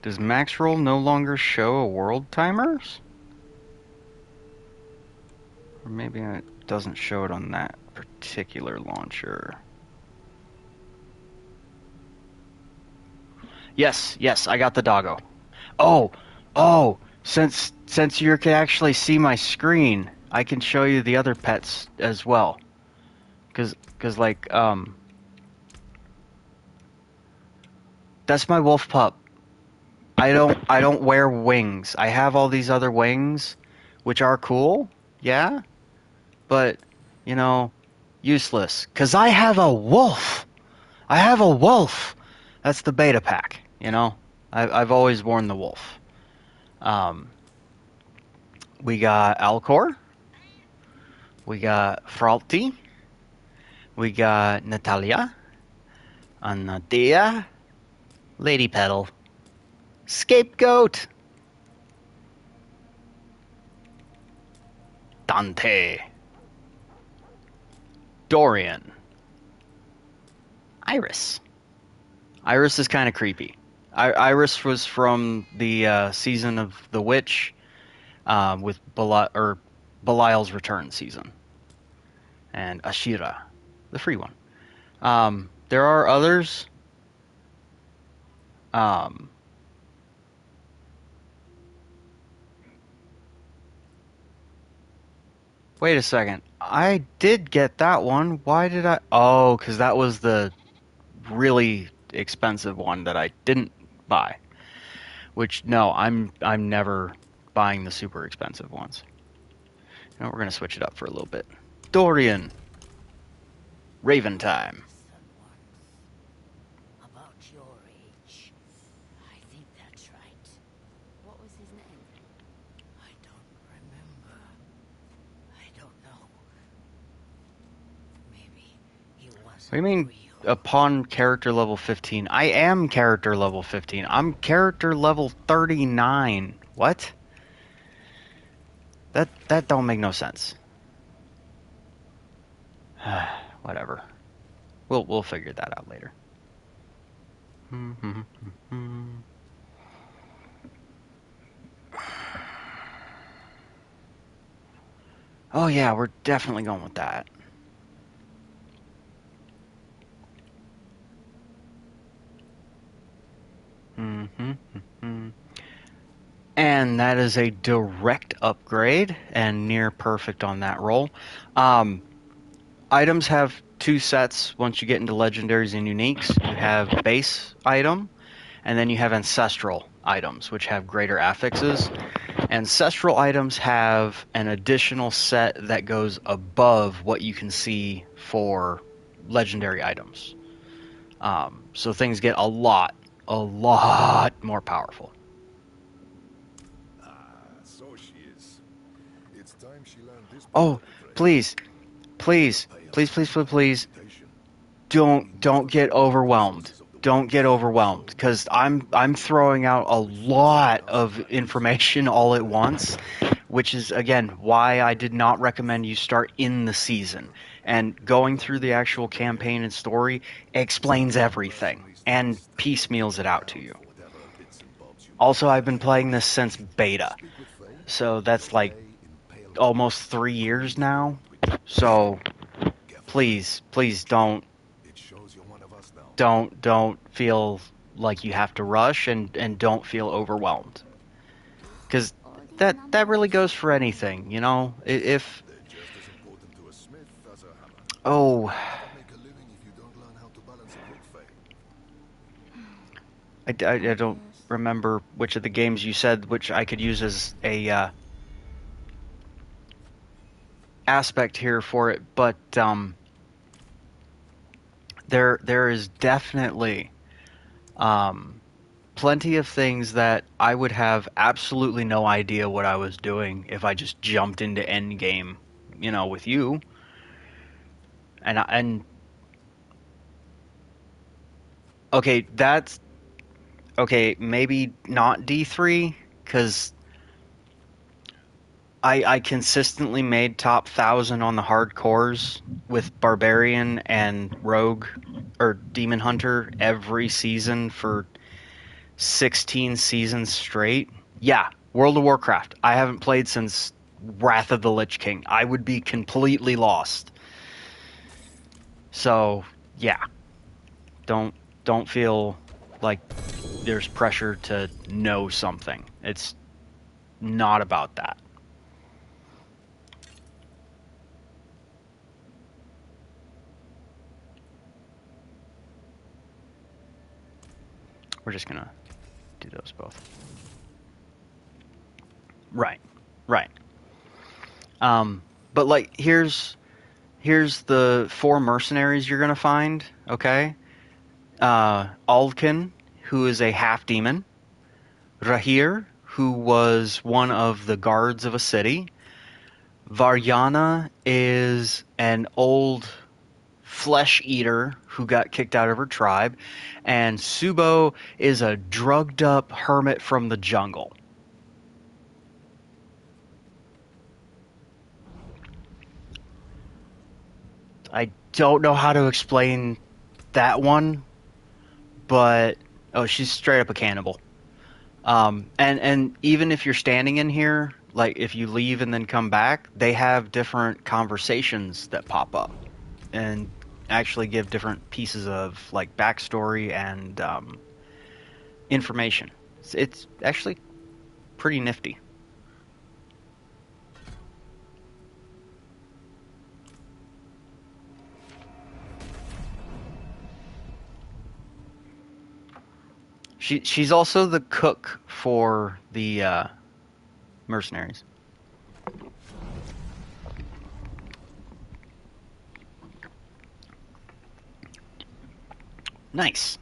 Does max roll no longer show a world timers? Or maybe it doesn't show it on that particular launcher. Yes, I got the doggo. Oh, since you can actually see my screen, I can show you the other pets as well. Cause like, that's my wolf pup. I don't wear wings. I have all these other wings, which are cool, yeah, but, you know, useless. Cause I have a wolf! That's the beta pack, you know? I've always worn the wolf. We got Alcor. We got Fralti. We got Natalia. Anadia. Lady Petal. Scapegoat. Dante. Dorian. Iris. Iris is kind of creepy. Iris was from the season of The Witch, with Belial's Return season, and Ashira, the free one. There are others. Wait a second. I did get that one. Why did I? Oh, because that was the really expensive one that I didn't buy. Which, no, I'm never buying the super expensive ones. You know, we're gonna switch it up for a little bit. Dorian. Raven time. About your age. I think that's right. What was his name? I don't remember. I don't know. Maybe he wasn't. What do you mean, real. upon character level 15? I am character level 15. I'm character level 39. What? That don't make no sense. Whatever. We'll figure that out later. Oh yeah, we're definitely going with that. And that is a direct upgrade and near perfect on that roll. Items have two sets once you get into legendaries and uniques. You have base item, and then you have ancestral items, which have greater affixes. Ancestral items have an additional set that goes above what you can see for legendary items. So things get a lot more powerful. So she is. It's time she learned this part Oh, of the trade. please, please, please, please, please, please, don't get overwhelmed. Don't get overwhelmed, because I'm throwing out a lot of information all at once, which is again why I did not recommend you start in the season. And going through the actual campaign and story explains everything and piecemeals it out to you. Also, I've been playing this since beta, so that's like almost 3 years now. So please, please don't feel like you have to rush, and don't feel overwhelmed, because that really goes for anything, you know. If They're just as important to a smith as a hammer. oh, Can't make a living if you don't learn how to balance a book, Faye. I don't remember which of the games you said which I could use as a aspect here for it, but there is definitely plenty of things that I would have absolutely no idea what I was doing if I just jumped into endgame, you know, with you. And okay, that's okay. Maybe not D3, because I consistently made top 1,000 on the hardcores with Barbarian and Rogue or Demon Hunter every season for 16 seasons straight. Yeah, World of Warcraft. I haven't played since Wrath of the Lich King. I would be completely lost. So, yeah, don't don't feel like there's pressure to know something. It's not about that. We're just gonna do those both. Right, right. But like here's the 4 mercenaries you're gonna find. Okay, Aldkin, who is a half demon. Rahir, who was one of the guards of a city. Varyana is an old flesh eater who got kicked out of her tribe, and Subo is a drugged up hermit from the jungle. I don't know how to explain that one, but oh, she's straight up a cannibal. And even if you're standing in here, like if you leave and then come back, they have different conversations that pop up and actually give different pieces of like backstory and information. It's actually pretty nifty. She's also the cook for the mercenaries. Nice.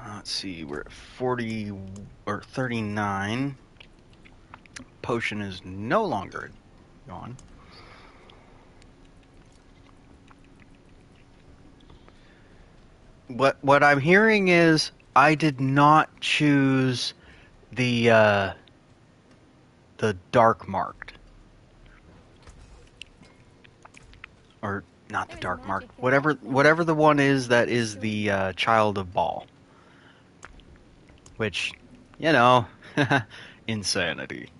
Let's see, we're at 40 or 39. Potion is no longer gone. What I'm hearing is I did not choose the dark marked, or not the dark marked, whatever the one is that is the child of Baal, which, you know, insanity.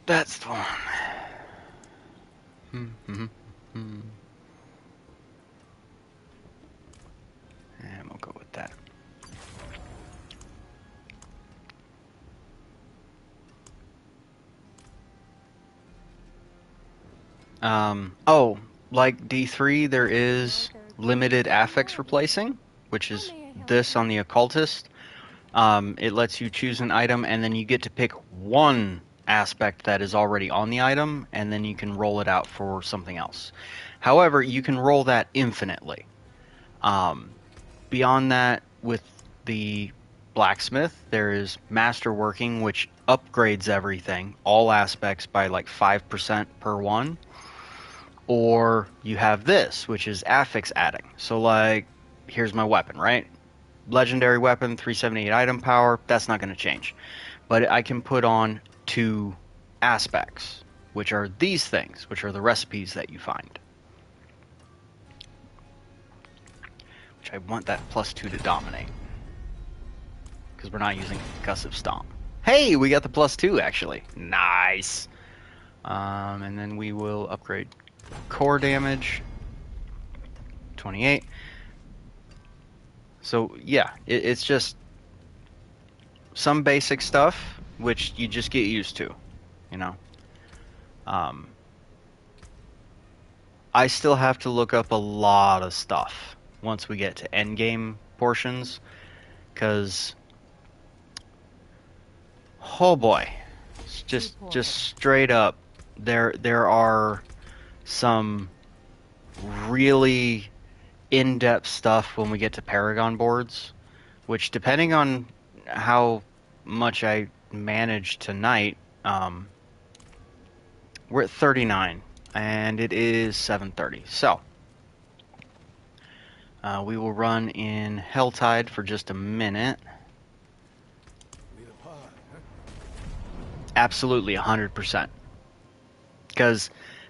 That's the one. And we'll go with that. Oh, like D3, there is limited affix replacing, which is this on the occultist, it lets you choose an item, and then you get to pick one aspect that is already on the item, and then you can roll it out for something else. However, you can roll that infinitely. Beyond that, with the blacksmith, there is masterworking, which upgrades everything, all aspects by like 5% per one. Or you have this, which is affix adding. So like, here's my weapon, right? Legendary weapon, 378 item power, that's not going to change. But I can put on 2 aspects, which are these things, which are the recipes that you find. Which I want that +2 to dominate. Because we're not using concussive stomp. Hey, we got the +2 actually. Nice. And then we will upgrade core damage. 28. So yeah, it's just some basic stuff which you just get used to, you know. I still have to look up a lot of stuff once we get to end game portions, because oh boy, it's just straight up, there are some really in-depth stuff when we get to Paragon boards, which, depending on how much I manage tonight, we're at 39, and it is 7:30. So, we will run in Helltide for just a minute. Absolutely, 100%. Because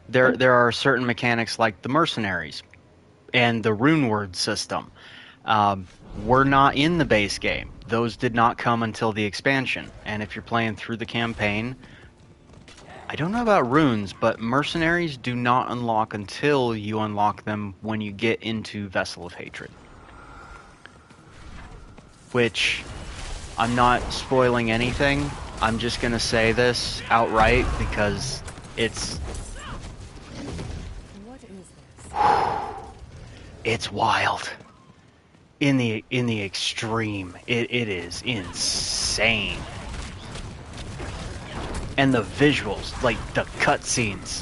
there are certain mechanics like the mercenaries and the rune word system. Were not in the base game. Those did not come until the expansion. And if you're playing through the campaign, I don't know about runes, but mercenaries do not unlock until you unlock them when you get into Vessel of Hatred. Which, I'm not spoiling anything. I'm just going to say this outright because it's... What is this? It's wild. In the extreme. It is insane. And the visuals, like the cutscenes.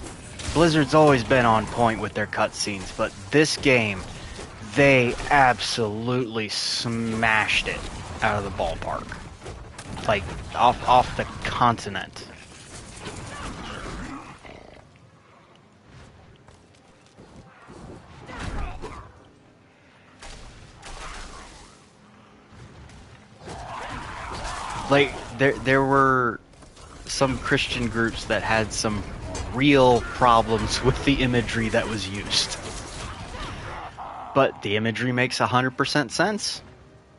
Blizzard's always been on point with their cutscenes, but this game, they absolutely smashed it out of the ballpark. Like, off the continent. Like, there were some Christian groups that had some real problems with the imagery that was used. But the imagery makes 100% sense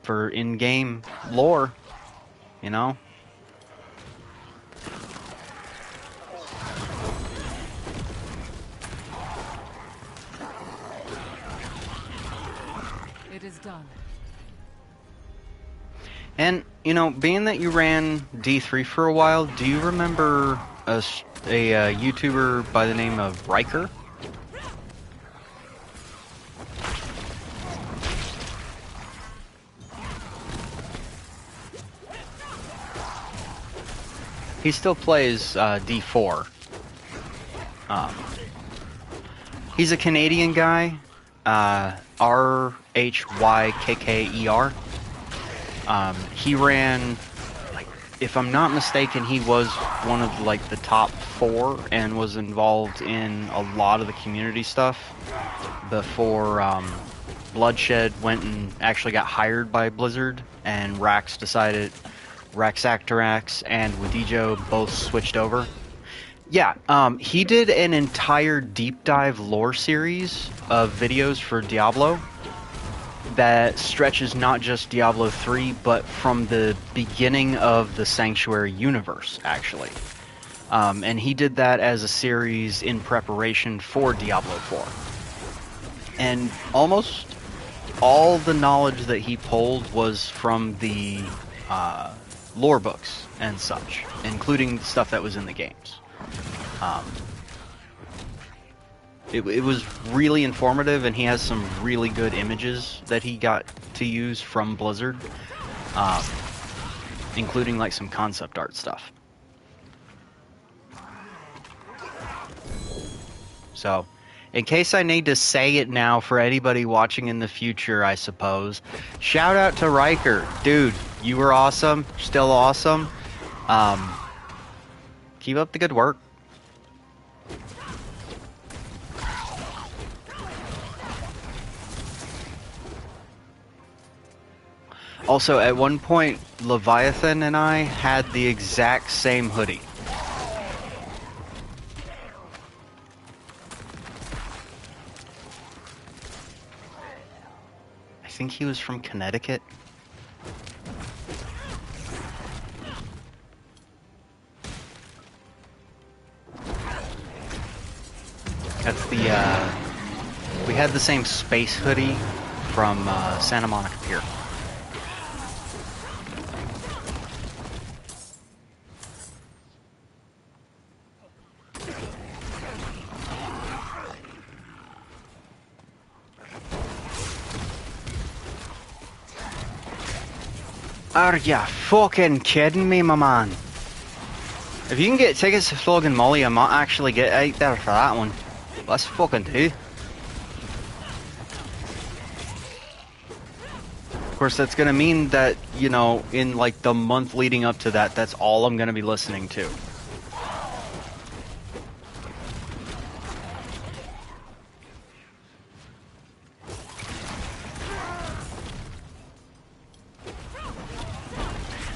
for in-game lore, you know? It is done. And, you know, being that you ran D3 for a while, do you remember a YouTuber by the name of Riker? He still plays D4. He's a Canadian guy, RHYKKER. He ran, like, if I'm not mistaken, he was one of like the top 4 and was involved in a lot of the community stuff before Bloodshed went and actually got hired by Blizzard, and Raxactorax and Wadijo both switched over. Yeah, he did an entire deep dive lore series of videos for Diablo that stretches not just Diablo 3, but from the beginning of the Sanctuary universe, actually. And he did that as a series in preparation for Diablo 4. And almost all the knowledge that he pulled was from the lore books and such, including stuff that was in the games. it was really informative, and he has some really good images that he got to use from Blizzard, um, including like some concept art stuff. So, in case I need to say it now for anybody watching in the future, I suppose, shout out to Riker. Dude, you were awesome. Still awesome. Keep up the good work. Also, at one point, Leviathan and I had the exact same hoodie. I think he was from Connecticut. That's the, we had the same space hoodie from Santa Monica Pier. Are ya fucking kidding me, my man? If you can get tickets to Flogging Molly, I might actually get out there for that one. Let's fucking do. Of course, that's gonna mean that, you know, in like the month leading up to that, that's all I'm gonna be listening to.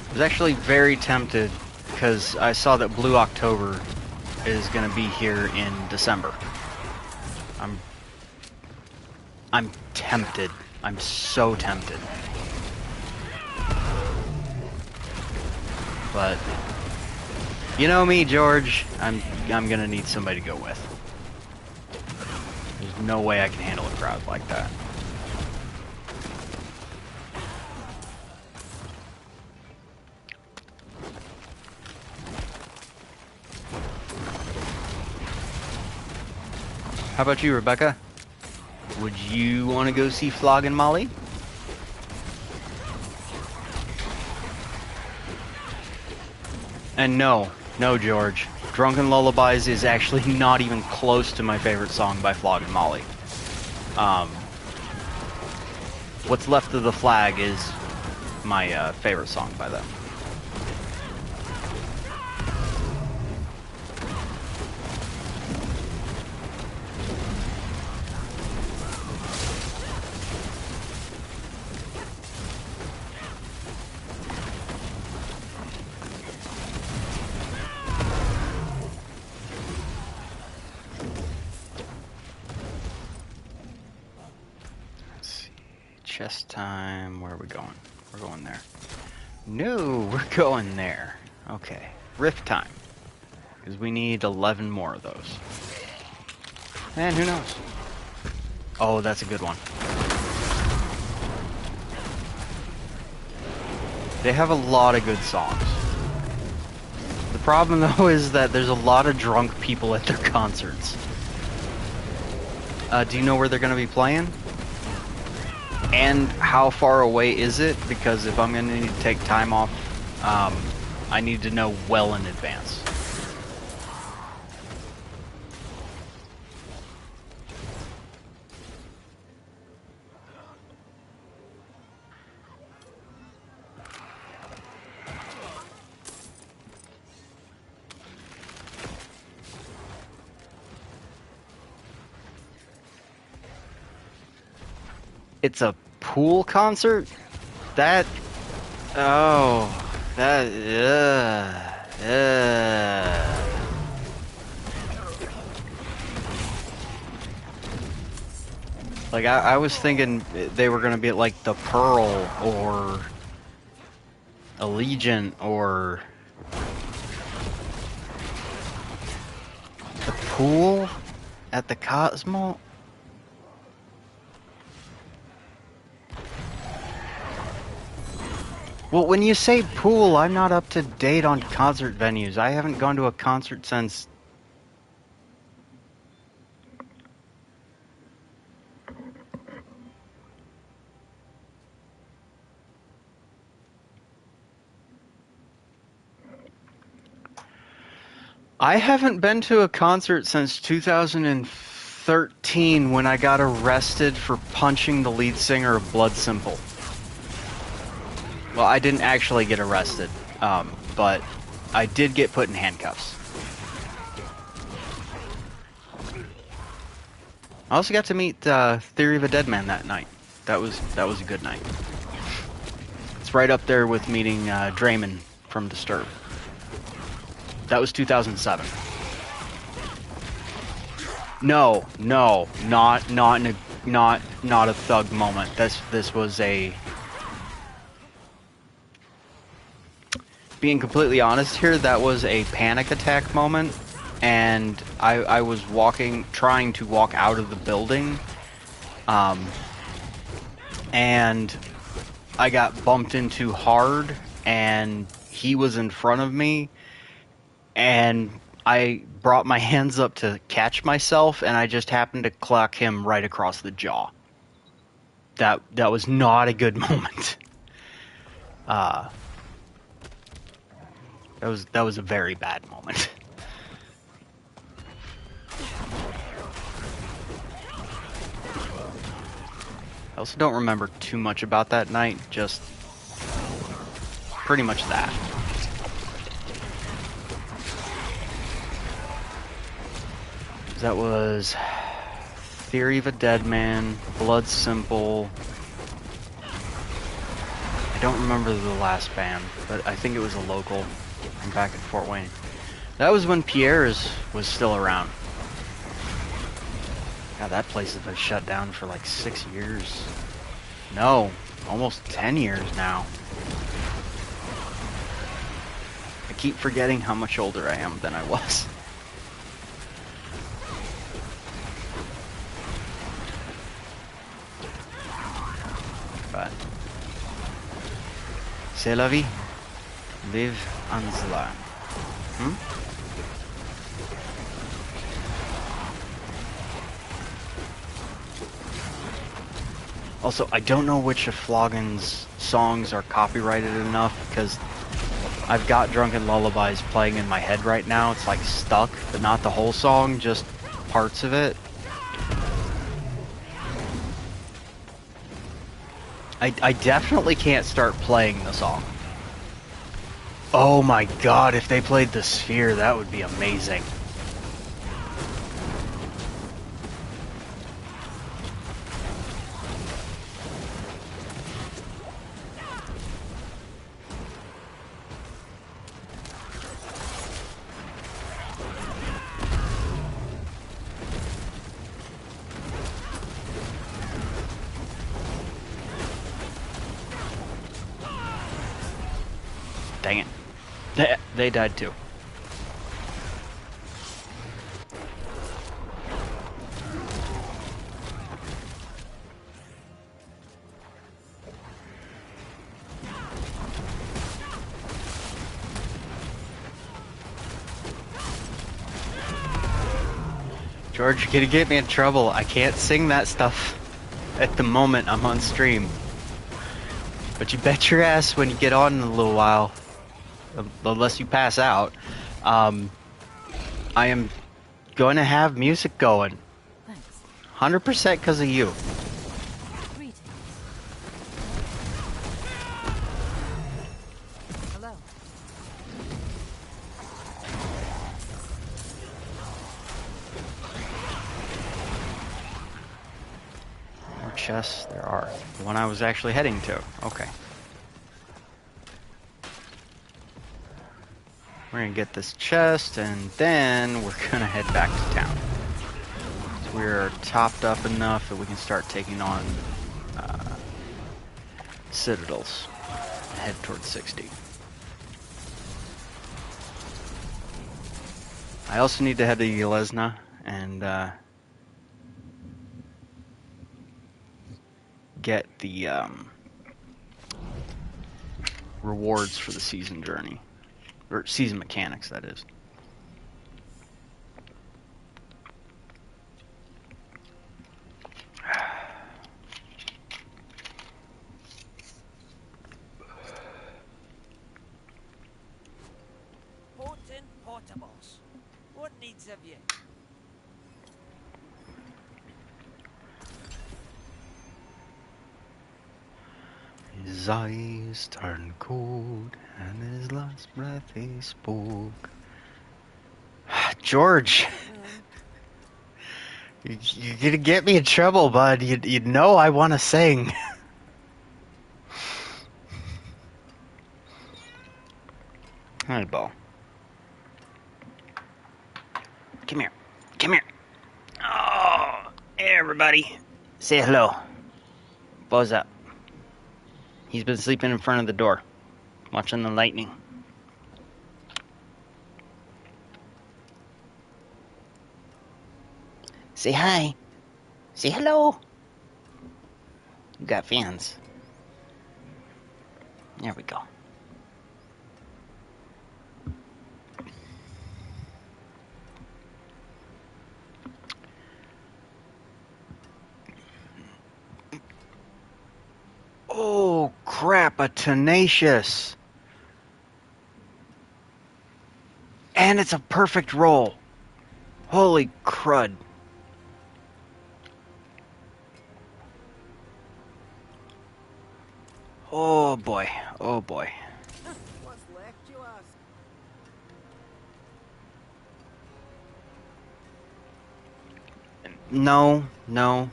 I was actually very tempted because I saw that Blue October is going to be here in December. I'm tempted. I'm so tempted. But you know me, George. I'm going to need somebody to go with. There's no way I can handle a crowd like that. How about you, Rebecca? Would you want to go see Flogging Molly? And no, George. Drunken Lullabies is actually not even close to my favorite song by Flogging Molly. What's Left of the Flag is my favorite song by them. Chest time. Where are we going? We're going there. No, we're going there. Okay. Rift time. Because we need 11 more of those. And who knows? Oh, that's a good one. They have a lot of good songs. The problem, though, is that there's a lot of drunk people at their concerts. Do you know where they're going to be playing? And how far away is it? Because if I'm going to need to take time off, I need to know well in advance. It's a pool concert? That... Oh... That... Like, I was thinking they were gonna be at, like, the Pearl, or... Allegiant, or... The pool? At the Cosmo? Well, when you say pool, I'm not up to date on concert venues. I haven't gone to a concert since... I haven't been to a concert since 2013 when I got arrested for punching the lead singer of Blood Simple. Well, I didn't actually get arrested, but I did get put in handcuffs. I also got to meet Theory of a Deadman that night. That was a good night. It's right up there with meeting Draymond from Disturbed. That was 2007. No, not a thug moment. This was a. Being completely honest here, that was a panic attack moment, and I was trying to walk out of the building, and I got bumped into hard, and he was in front of me, and I brought my hands up to catch myself, and I just happened to clock him right across the jaw. That was not a good moment. That was a very bad moment. I also don't remember too much about that night, just pretty much that. That was Theory of a Deadman, Blood Simple. I don't remember the last band, but I think it was a local from back at Fort Wayne. That was when Pierre's was still around. God, that place has been shut down for like 6 years. No, almost 10 years now. I keep forgetting how much older I am than I was. But c'est la vie. Live and learn. Also, I don't know which of Floggin's songs are copyrighted enough, because I've got Drunken Lullabies playing in my head right now. It's like stuck, but not the whole song, just parts of it. I definitely can't start playing the song. Oh my god, if they played the Sphere, that would be amazing. Dang it. They died too. George, you're gonna get me in trouble. I can't sing that stuff at the moment I'm on stream. But you bet your ass when you get on in a little while, unless you pass out, I am going to have music going. Thanks. 100% because of you. Greetings. Hello. More chests there are. The one I was actually heading to. Okay. We're gonna get this chest, and then we're gonna head back to town. So we're topped up enough that we can start taking on citadels. Head towards 60. I also need to head to Yelesna and get the rewards for the season journey. Or season mechanics, that is. Potent portables. needs of you. His eyes turned cold, and his last breath he spoke. George, you're gonna get me in trouble, bud. You know I want to sing. Hi, Bo. Come here. Come here. Oh, hey, everybody. Say hello. Bo's up. He's been sleeping in front of the door, watching the lightning. Say hi. Say hello. You got fans. There we go. Oh, crap, a tenacious. And it's a perfect roll. Holy crud. Oh boy, oh boy. What's left, you ask? No,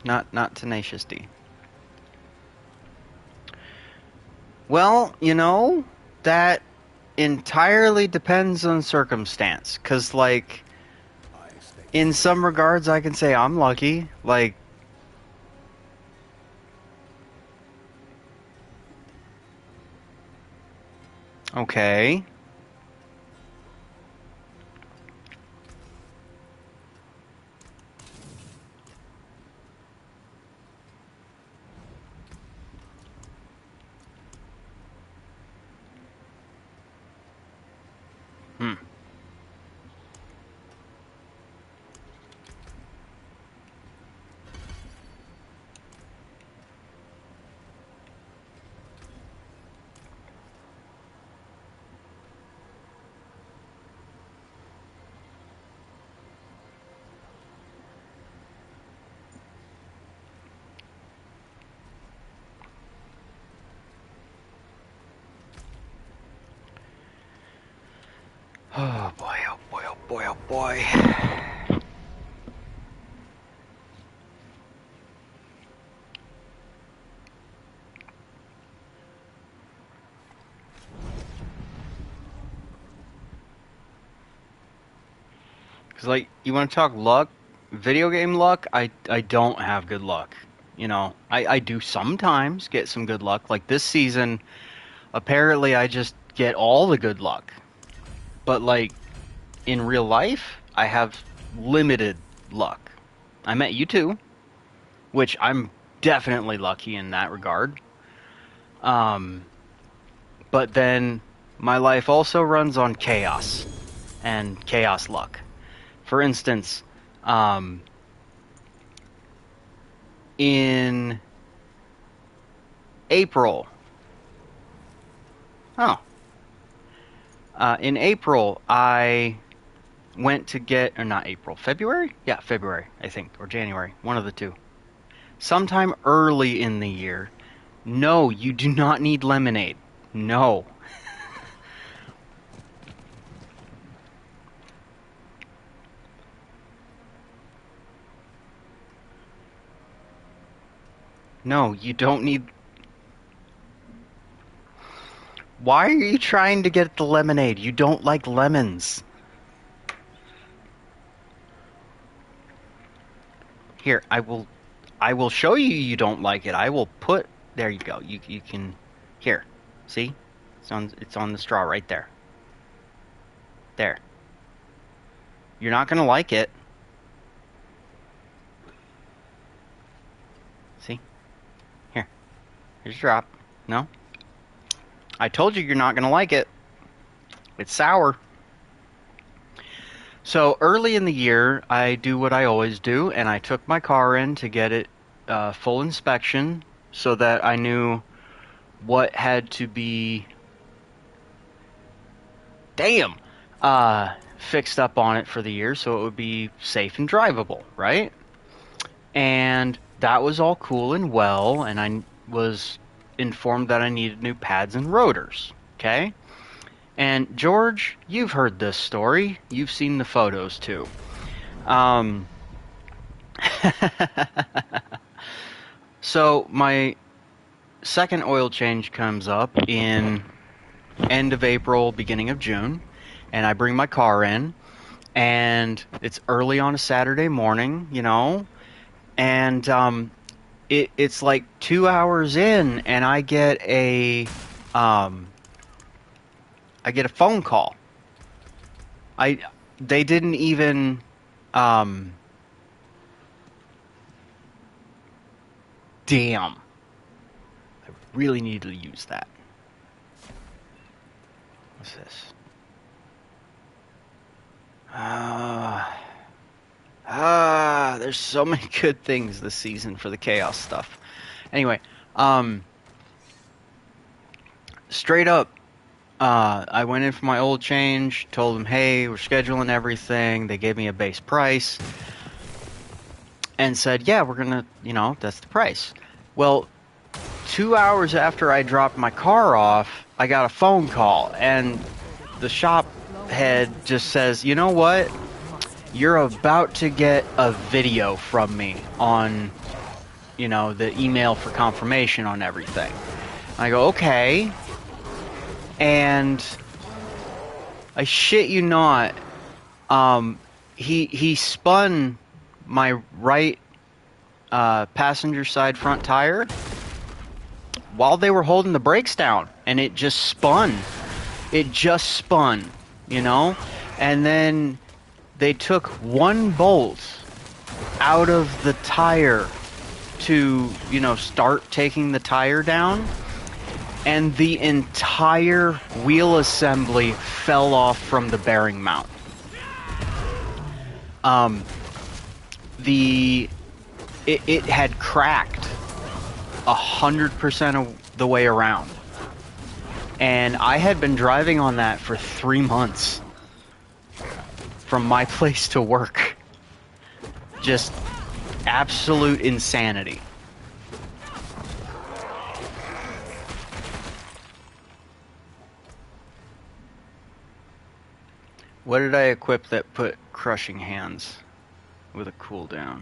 not tenacious D. Well, that entirely depends on circumstance. 'Cause, like, I stay in safe. some regards, I can say I'm lucky. Like, okay. Hmm. Oh boy, oh boy, oh boy, oh boy. Because, like, you want to talk luck? Video game luck? I don't have good luck. I do sometimes get some good luck. Like this season, apparently I just get all the good luck. But, like, in real life, I have limited luck. I met you too, which I'm definitely lucky in that regard. Um, but then my life also runs on chaos and chaos luck. For instance, um, in April. Oh. In April, I went to get, or not April, February? Yeah, February, I think, or January, one of the two. Sometime early in the year. No, you do not need lemonade. No. No, you don't need. Why are you trying to get the lemonade? You don't like lemons. Here, I will show you you don't like it. I will put there you go. You can here. See? It's on the straw right there. There. You're not going to like it. See? Here. Here's your drop. No? I told you you're not going to like it. It's sour. So early in the year, I do what I always do, and I took my car in to get it full inspection so that I knew what had to be, damn, fixed up on it for the year so it would be safe and drivable, right? And that was all cool and well, and I was informed that I needed new pads and rotors, okay? And George, you've heard this story. You've seen the photos too. So my second oil change comes up in end of April, beginning of June, and I bring my car in, and it's early on a Saturday morning, you know, and it's like 2 hours in, and I get a phone call. They didn't even damn. I really need to use that. What's this? There's so many good things this season for the chaos stuff. Anyway, straight up, I went in for my oil change, told them, hey, we're scheduling everything. They gave me a base price and said, yeah, we're gonna, that's the price. Well, 2 hours after I dropped my car off, I got a phone call, and the shop head just says, you know what? You're about to get a video from me on, the email for confirmation on everything. I go, okay. And I shit you not, he spun my right passenger side front tire while they were holding the brakes down, and it just spun. It just spun, and then they took one bolt out of the tire to, start taking the tire down, and the entire wheel assembly fell off from the bearing mount. It had cracked 100% of the way around. And I had been driving on that for 3 months from my place to work. Just absolute insanity. What did I equip that put crushing hands with a cooldown?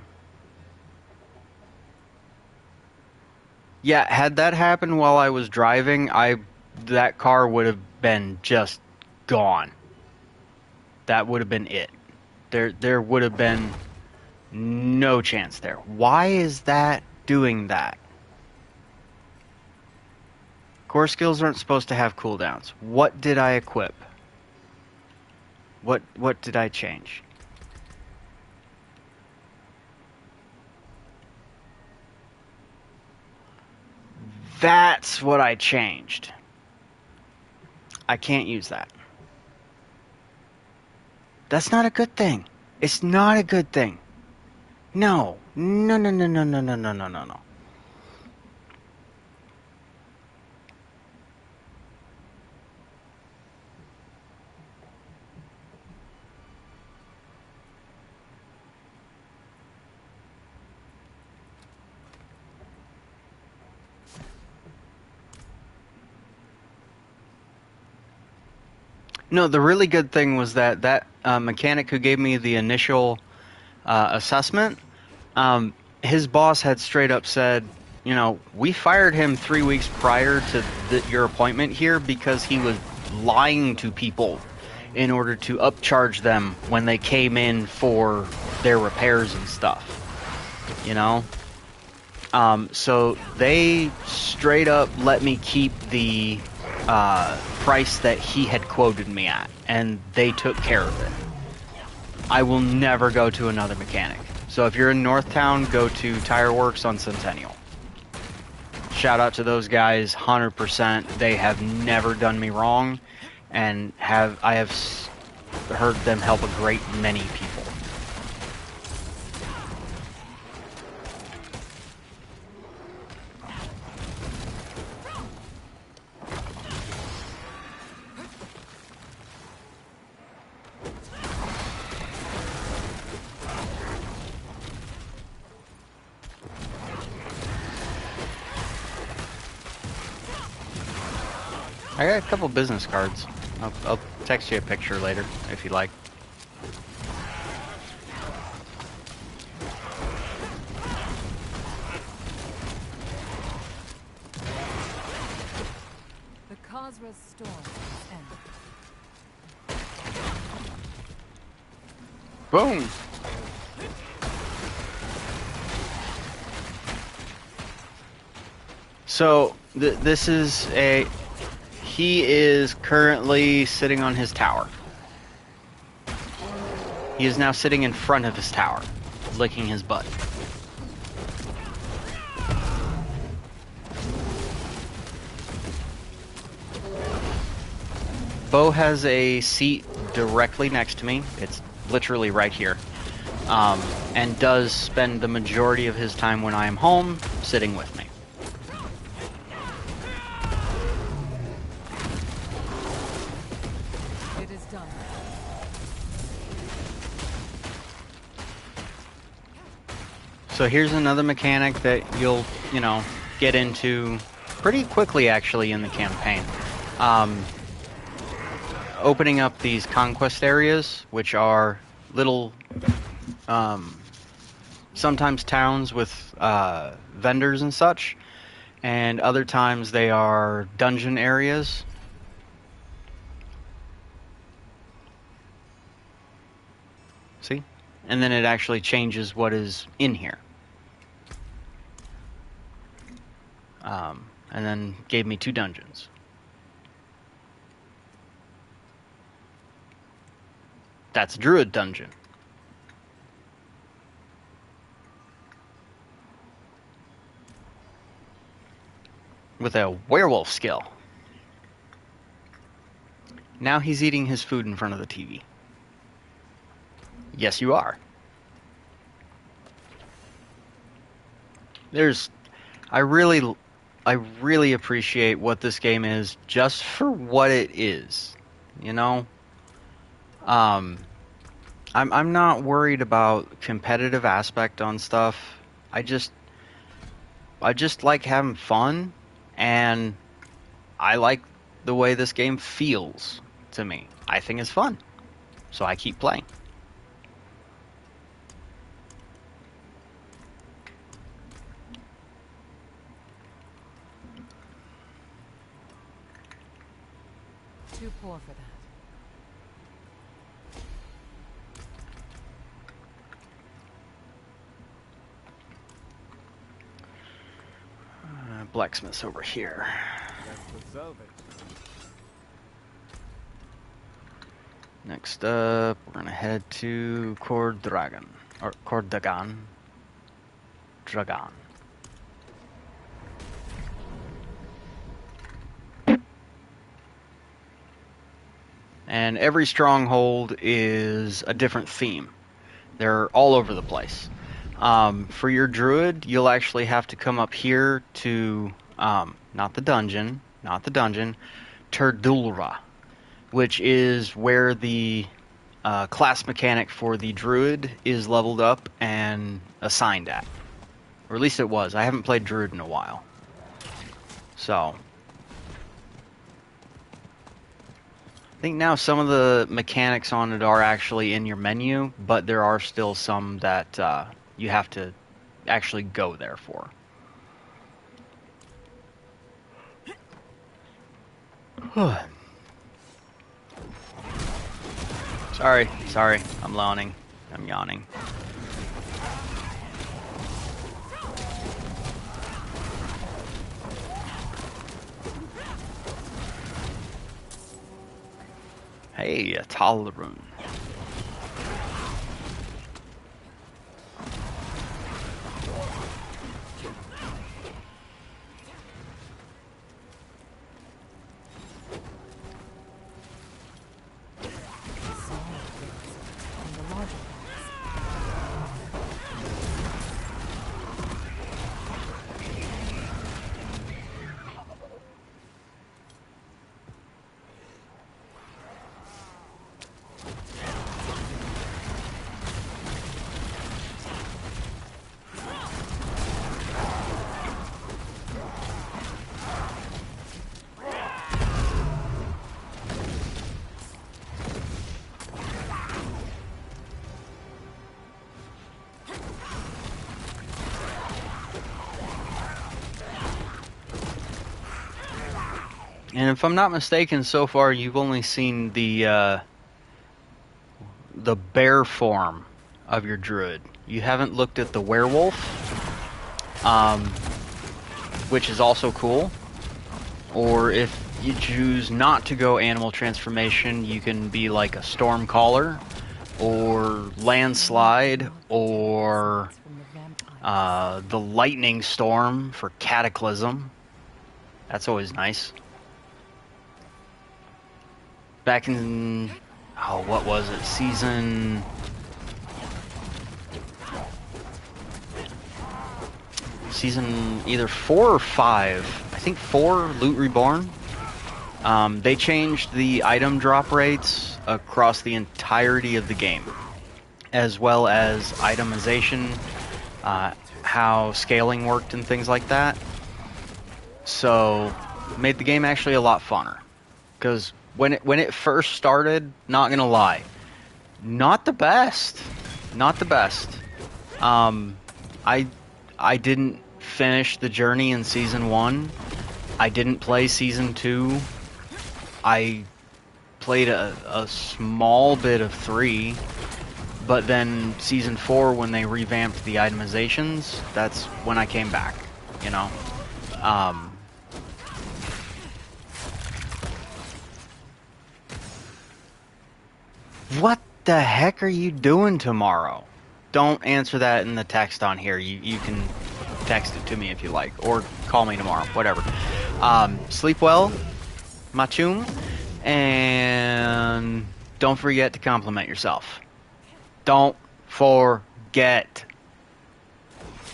Yeah, had that happened while I was driving, that car would have been just gone. That would have been it. There would have been no chance there. Why is that doing that? Core skills aren't supposed to have cooldowns. What did I equip? What did I change? That's what I changed. I can't use that. That's not a good thing. It's not a good thing. No. No, no, no, no, no, no, no, no, no, no. No, the really good thing was that mechanic who gave me the initial assessment, his boss had straight up said, we fired him 3 weeks prior to your appointment here because he was lying to people in order to upcharge them when they came in for their repairs and stuff. So they straight up let me keep the price that he had quoted me at, and they took care of it. I will never go to another mechanic. So if you're in Northtown, go to Tire Works on Centennial. Shout out to those guys, 100%. They have never done me wrong, and I have heard them help a great many people. I got a couple business cards. I'll text you a picture later if you like. The Khazra's storm has ended. Boom! So, this is a... He is currently sitting on his tower. He is now sitting in front of his tower, licking his butt. Bo has a seat directly next to me. It's literally right here. And does spend the majority of his time when I am home sitting with me. It is done. So here's another mechanic that you'll, get into pretty quickly actually in the campaign. Opening up these conquest areas, which are little, sometimes towns with vendors and such, and other times they are dungeon areas. See? And then it actually changes what is in here. And then gave me 2 dungeons. That's a druid dungeon. With a werewolf skill. Now he's eating his food in front of the TV. Yes, you are. I really appreciate what this game is just for what it is. I'm not worried about competitive aspect on stuff. I just like having fun, and I like the way this game feels to me. I think it's fun, so I keep playing. Too poor for that. Blacksmith's over here. That's the salvage. Next up, we're gonna head to Cordragon. Or Cordagan. Dragon. And every stronghold is a different theme. They're all over the place. For your druid, you'll actually have to come up here to, not the dungeon, Turdulra, which is where the class mechanic for the druid is leveled up and assigned at. Or at least it was. I haven't played druid in a while. So, I think now some of the mechanics on it are actually in your menu, but there are still some that you have to actually go there for. Sorry, I'm yawning. Hey, a Talrun. And if I'm not mistaken, so far you've only seen the bear form of your druid. You haven't looked at the werewolf, which is also cool. Or if you choose not to go animal transformation, you can be like a storm caller, or landslide, or From the vampires. the lightning storm for cataclysm. That's always nice. Back in, oh, what was it? Season either 4 or 5. I think 4, Loot Reborn. They changed the item drop rates across the entirety of the game, as well as itemization, how scaling worked and things like that. So, made the game actually a lot funner. Because when it first started, not gonna lie, not the best. Not the best. I didn't finish the journey in Season 1. I didn't play Season 2. I played a small bit of 3. But then Season 4, when they revamped the itemizations, that's when I came back, you know? What the heck are you doing tomorrow? Don't answer that in the text on here. You can text it to me if you like, or call me tomorrow, whatever. Sleep well, Machum, and don't forget to compliment yourself. Don't forget.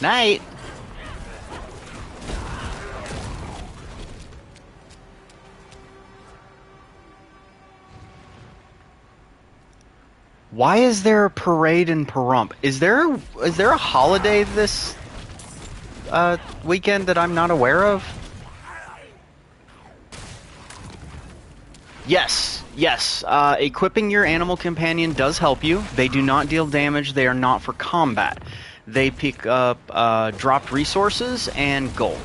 Night. Why is there a parade in Pahrump? Is there a holiday this weekend that I'm not aware of? Yes, yes. Equipping your animal companion does help you. They do not deal damage. They are not for combat. They pick up dropped resources and gold.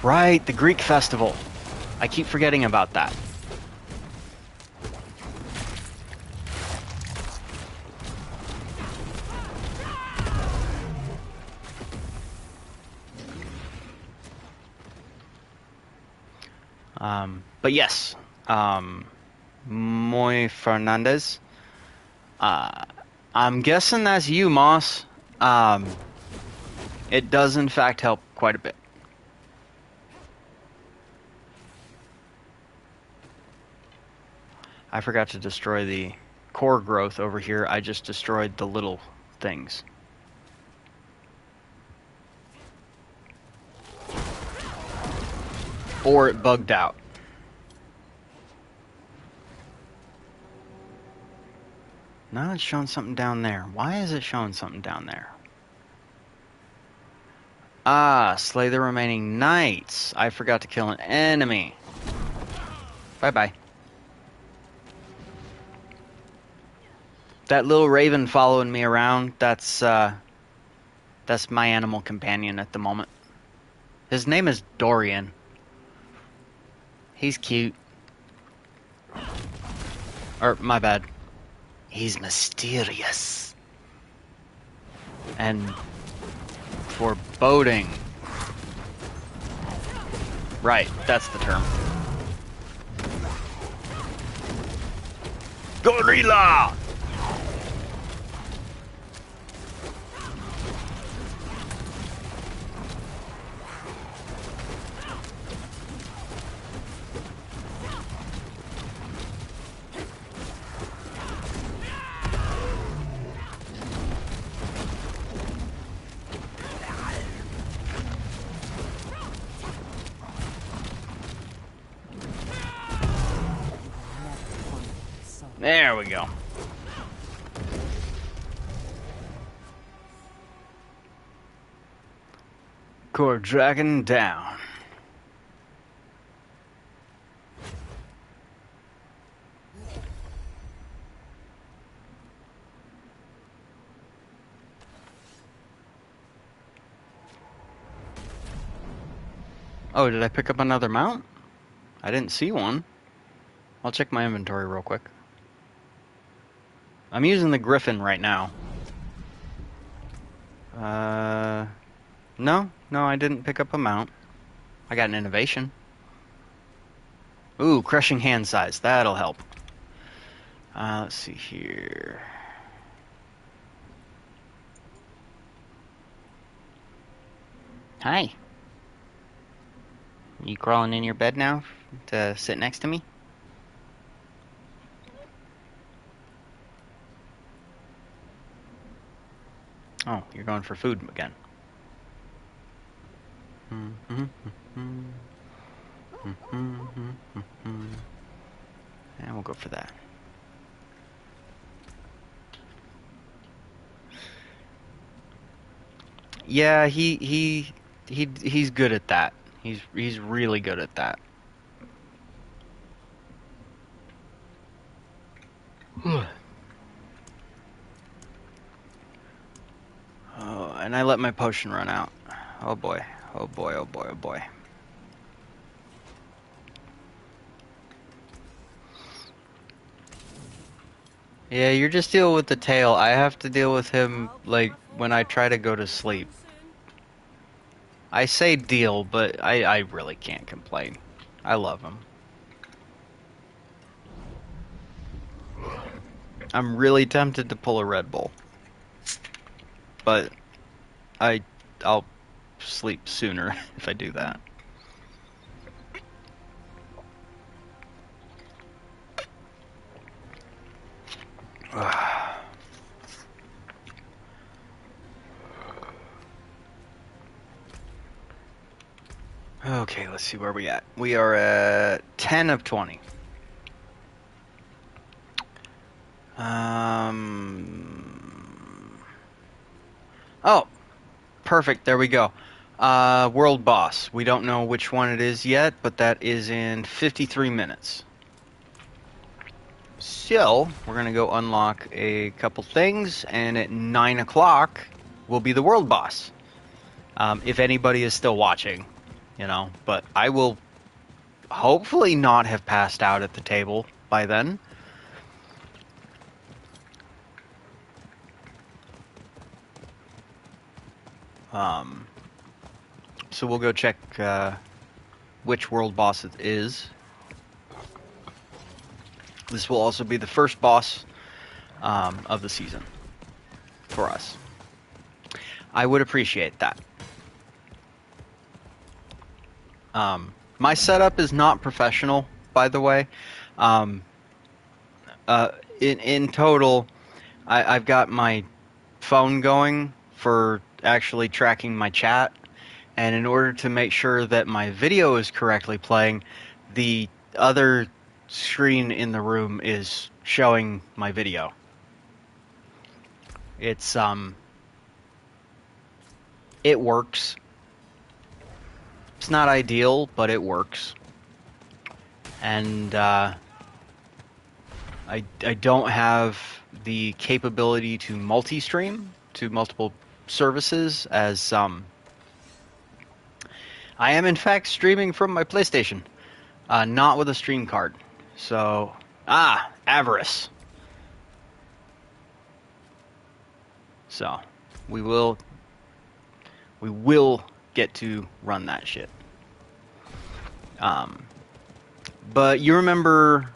Right, the Greek festival. I keep forgetting about that. But yes, Moy Fernandez. I'm guessing that's you, Moss. It does in fact help quite a bit. I forgot to destroy the core growth over here. I just destroyed the little things. Or it bugged out. Now it's showing something down there. Why is it showing something down there? Ah, slay the remaining knights. I forgot to kill an enemy. Bye-bye. That little raven following me around, that's my animal companion at the moment. His name is Dorian. He's cute. Or, my bad. He's mysterious. And foreboding. Right, that's the term. Gorilla! There we go. Core dragon down. Oh, did I pick up another mount? I didn't see one. I'll check my inventory real quick. I'm using the Griffin right now. No, I didn't pick up a mount. I got an innovation. Ooh, crushing hand size. That'll help. Let's see here. Hi. You crawling in your bed now to sit next to me? Oh, you're going for food again. And we'll go for that. Yeah, he's good at that. He's really good at that. Oh, and I let my potion run out. Oh boy. Oh boy, oh boy, oh boy. Yeah, you're just dealing with the tail. I have to deal with him, like, when I try to go to sleep. I say deal, but I really can't complain. I love him. I'm really tempted to pull a Red Bull. But I'll sleep sooner if I do that. Okay, let's see where we at. We are at 10 of 20. Oh, perfect. There we go. World boss. We don't know which one it is yet, but that is in 53 minutes. So, we're going to go unlock a couple things, and at 9 o'clock will be the world boss. If anybody is still watching, you know, but I will hopefully not have passed out at the table by then. So we'll go check which world boss it is. This will also be the first boss of the season for us. I would appreciate that. My setup is not professional, by the way. In total, I've got my phone going for actually tracking my chat, and in order to make sure that my video is correctly playing, the other screen in the room is showing my video. It's it works. It's not ideal, but it works. And I don't have the capability to multi-stream to multiple services, as I am in fact streaming from my PlayStation, not with a stream card. So, avarice. So, we will get to run that shit. But you remember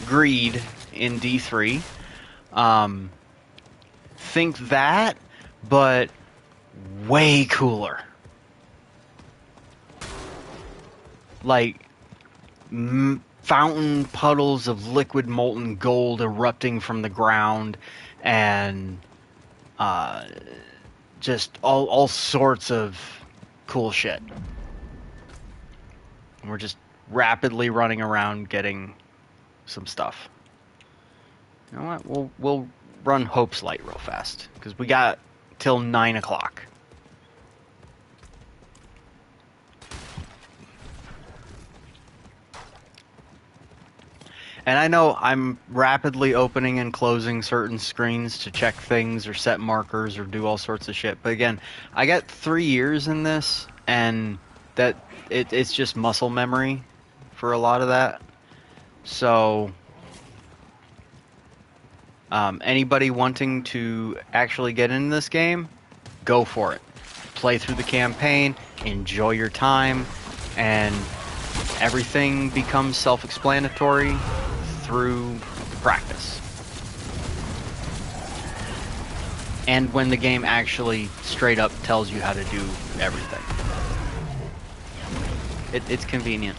Greed in D3. Think that, but way cooler. Like, fountain puddles of liquid molten gold erupting from the ground, and just all sorts of cool shit. And we're just rapidly running around getting some stuff. You know what? We'll run Hope's Light real fast, because we got till 9 o'clock. And I know I'm rapidly opening and closing certain screens to check things or set markers or do all sorts of shit. But again, I got 3 years in this, and that it's just muscle memory for a lot of that. So, anybody wanting to actually get into this game, go for it. Play through the campaign, enjoy your time, and everything becomes self-explanatory through practice. And when the game actually straight up tells you how to do everything. It's convenient.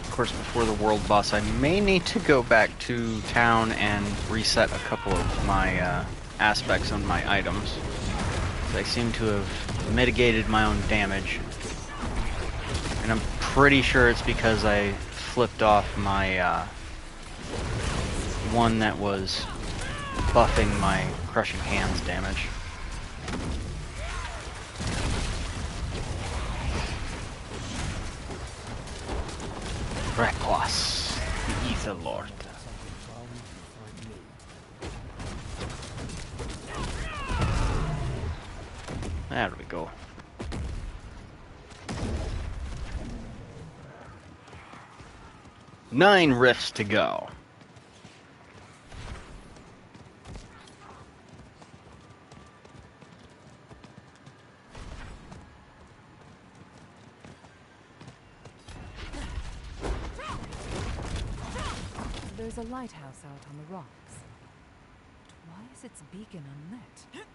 Of course, before the world boss, I may need to go back to town and reset a couple of my aspects on my items. I seem to have mitigated my own damage. And I'm pretty sure it's because I flipped off my one that was buffing my crushing hands damage. Reklos, the Ether Lord. There we go. Nine rifts to go. There's a lighthouse out on the rocks. But why is its beacon unlit?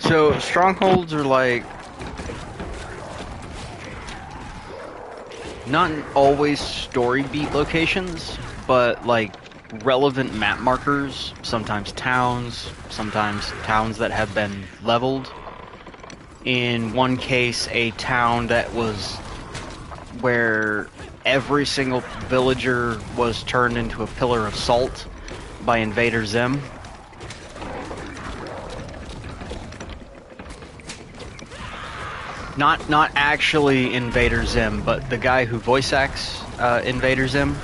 So, strongholds are like not always story beat locations, but like relevant map markers, sometimes towns that have been leveled. In one case, a town that was where every single villager was turned into a pillar of salt by Invader Zim. Not actually Invader Zim, but the guy who voice acts Invader Zim.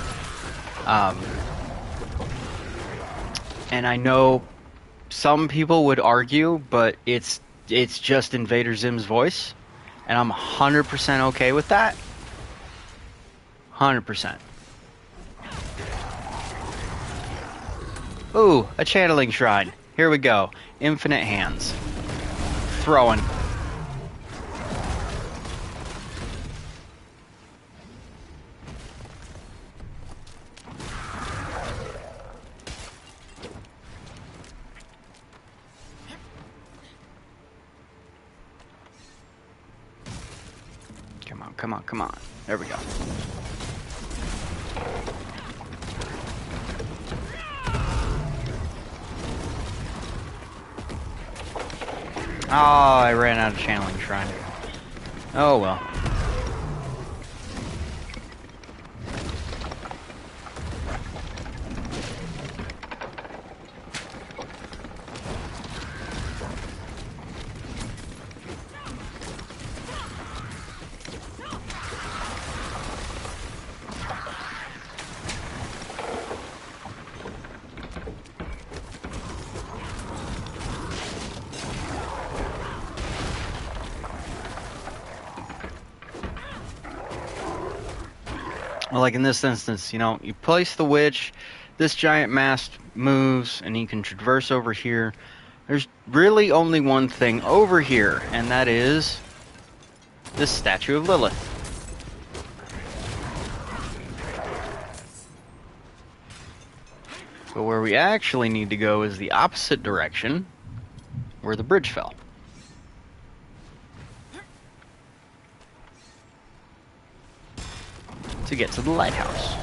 And I know some people would argue, but it's just Invader Zim's voice, and I'm 100% okay with that. 100%. Ooh, a channeling shrine. Here we go. Infinite hands. Throwing. Come on. There we go. Oh, I ran out of channeling shrine. Oh well. Well, like in this instance, you know, you place the witch, this giant mast moves, and you can traverse over here. There's really only one thing over here, and that is this statue of Lilith. But where we actually need to go is the opposite direction, where the bridge fell. To get to the lighthouse.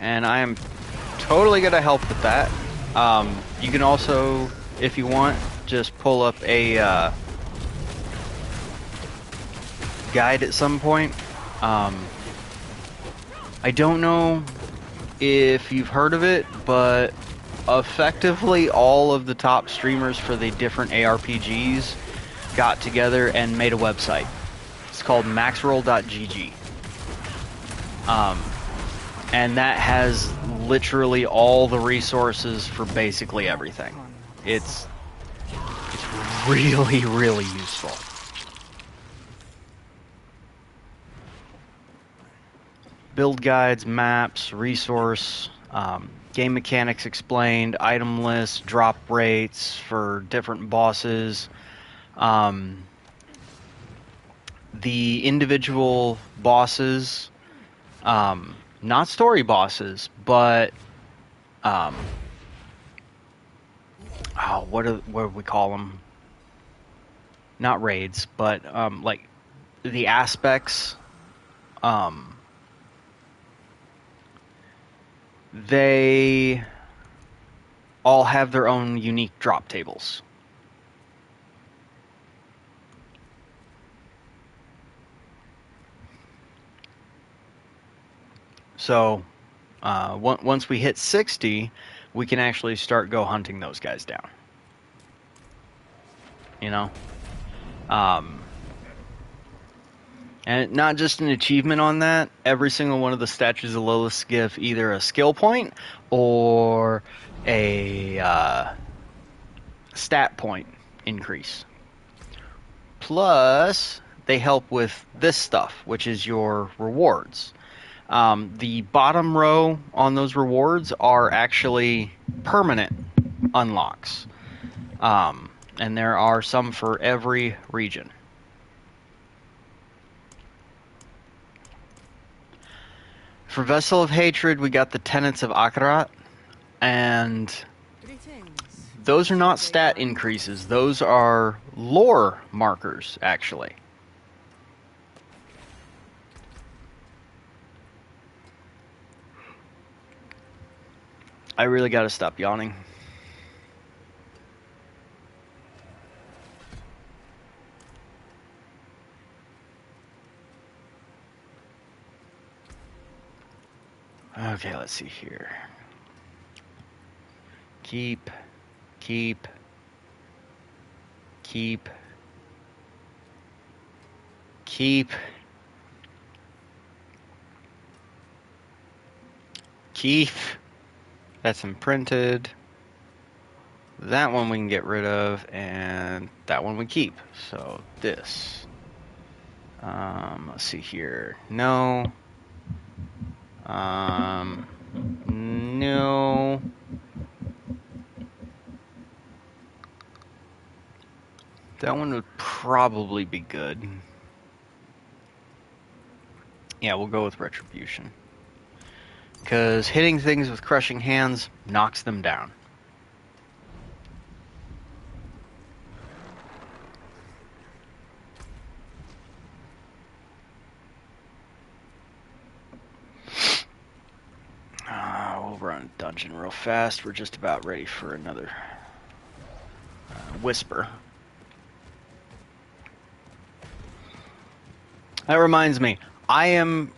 And I am totally going to help with that. You can also, if you want, just pull up a guide at some point. I don't know if you've heard of it, but effectively all of the top streamers for the different ARPGs got together and made a website. It's called maxroll.gg. And that has literally all the resources for basically everything. It's really, really useful. Build guides, maps, resource, game mechanics explained, item lists, drop rates for different bosses. The individual bosses, not story bosses, but what do we call them? Not raids, but like the aspects. They all have their own unique drop tables. So once we hit 60, we can actually start hunting those guys down. You know? And not just an achievement on that, every single one of the statues of Lilith give either a skill point or a stat point increase. Plus, they help with this stuff, which is your rewards. The bottom row on those rewards are actually permanent unlocks. And there are some for every region. For Vessel of Hatred, we got the Tenets of Akarat, and those are not stat increases. Those are lore markers, actually. I really gotta stop yawning. Okay, let's see here. Keep. That's imprinted. That one we can get rid of, and that one we keep. So this. Let's see here. No. No. That one would probably be good. Yeah, we'll go with Retribution. Because hitting things with crushing hands knocks them down. We'll run dungeon real fast. We're just about ready for another whisper. That reminds me, I am,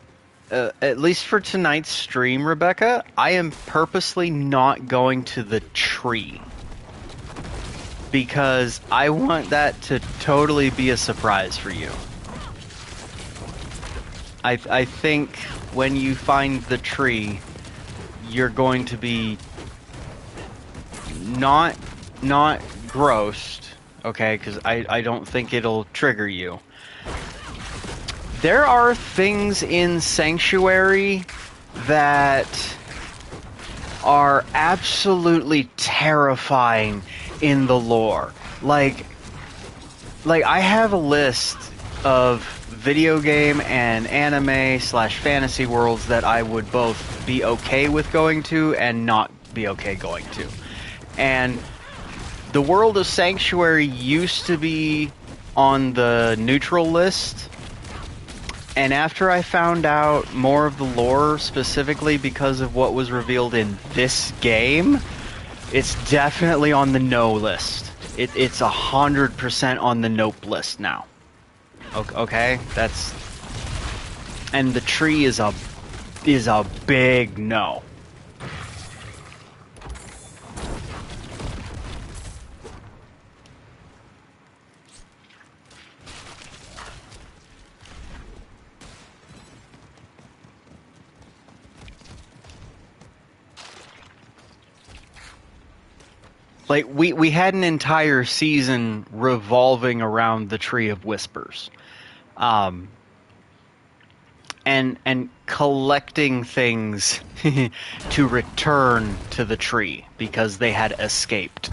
at least for tonight's stream, Rebecca, I am purposely not going to the tree. Because I want that to totally be a surprise for you. I think when you find the tree, you're going to be not grossed, okay? Because I don't think it'll trigger you. There are things in Sanctuary that are absolutely terrifying in the lore. Like I have a list of video game and anime / fantasy worlds that I would both be okay with going to and not be okay going to. And the world of Sanctuary used to be on the neutral list. And after I found out more of the lore, specifically because of what was revealed in this game, it's definitely on the no list. It's 100% on the nope list now. Okay, that's... And the tree is a big no. Like, we had an entire season revolving around the Tree of Whispers. And collecting things to return to the tree because they had escaped.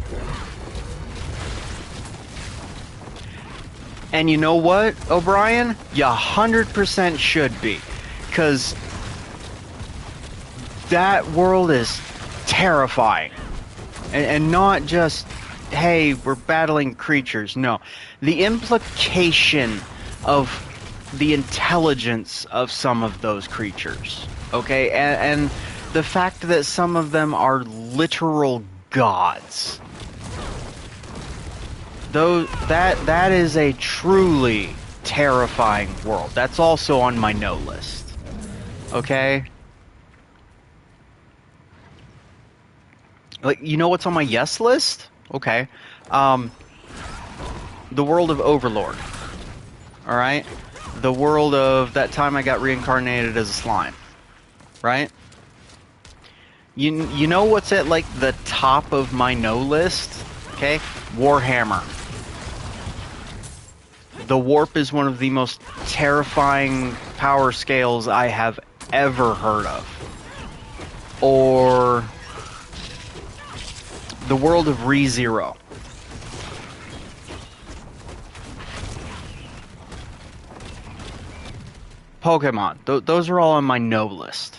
And you know what, O'Brien? You 100% should be. Because that world is terrifying. And not just, hey, we're battling creatures. No. The implication of the intelligence of some of those creatures. Okay? And the fact that some of them are literal gods. That is a truly terrifying world. That's also on my no list. Okay? Like, you know what's on my yes list? Okay. The world of Overlord. Alright? The world of that time I got reincarnated as a slime. Right? You know what's at, like, the top of my no list? Okay? Warhammer. The warp is one of the most terrifying power scales I have ever heard of. Or... the world of ReZero. Pokemon. Those are all on my no list.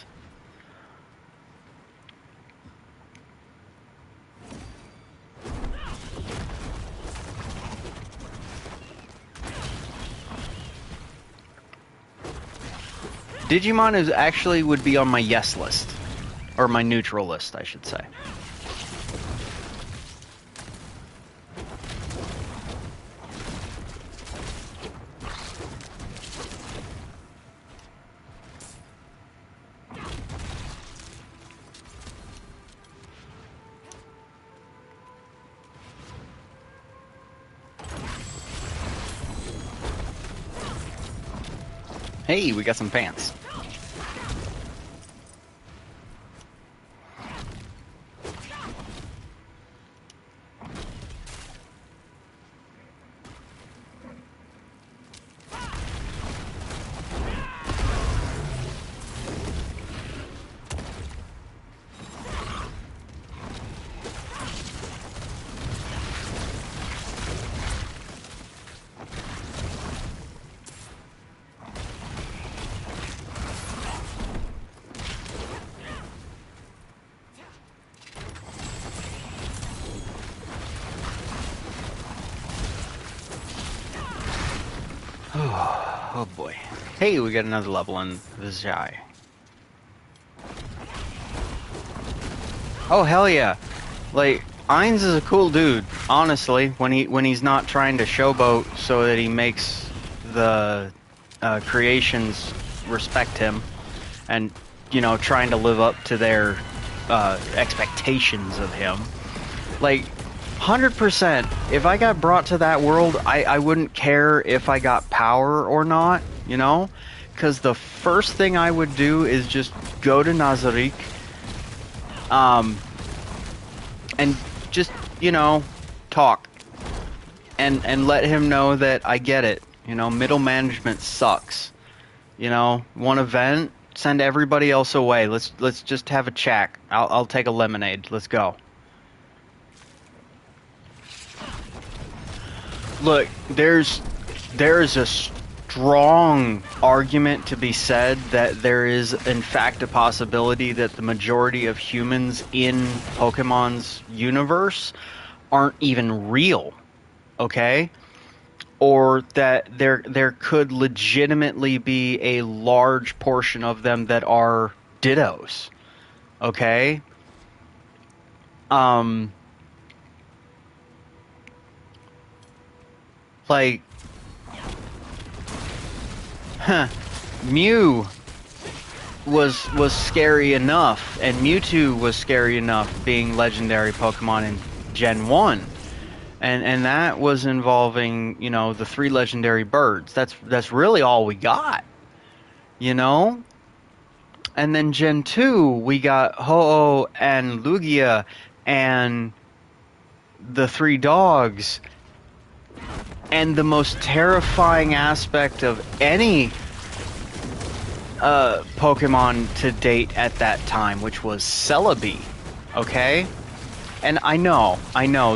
Digimon is actually would be on my yes list. Or my neutral list, I should say. Hey, we got some pants. Oh boy. Hey, we got another level in Vijay. Oh hell yeah. Like, Ainz is a cool dude, honestly, when he's not trying to showboat so that he makes the creations respect him and, you know, trying to live up to their expectations of him. Like, 100%, if I got brought to that world, I wouldn't care if I got power or not, you know? Because the first thing I would do is just go to Nazarick, and just, you know, talk. And let him know that I get it. You know, middle management sucks. You know, want to vent? Send everybody else away. Let's just have a chat. I'll take a lemonade. Let's go. Look, there's a strong argument to be said that there is in fact a possibility that the majority of humans in Pokemon's universe aren't even real. Okay? Or that there could legitimately be a large portion of them that are Dittos. Okay? Like, Mew was scary enough, and Mewtwo was scary enough being legendary Pokemon in Gen 1. And that was involving, you know, the 3 legendary birds. That's really all we got. You know? And then Gen 2, we got Ho-Oh and Lugia and the 3 dogs. And the most terrifying aspect of any Pokemon to date at that time, which was Celebi. Okay? And I know,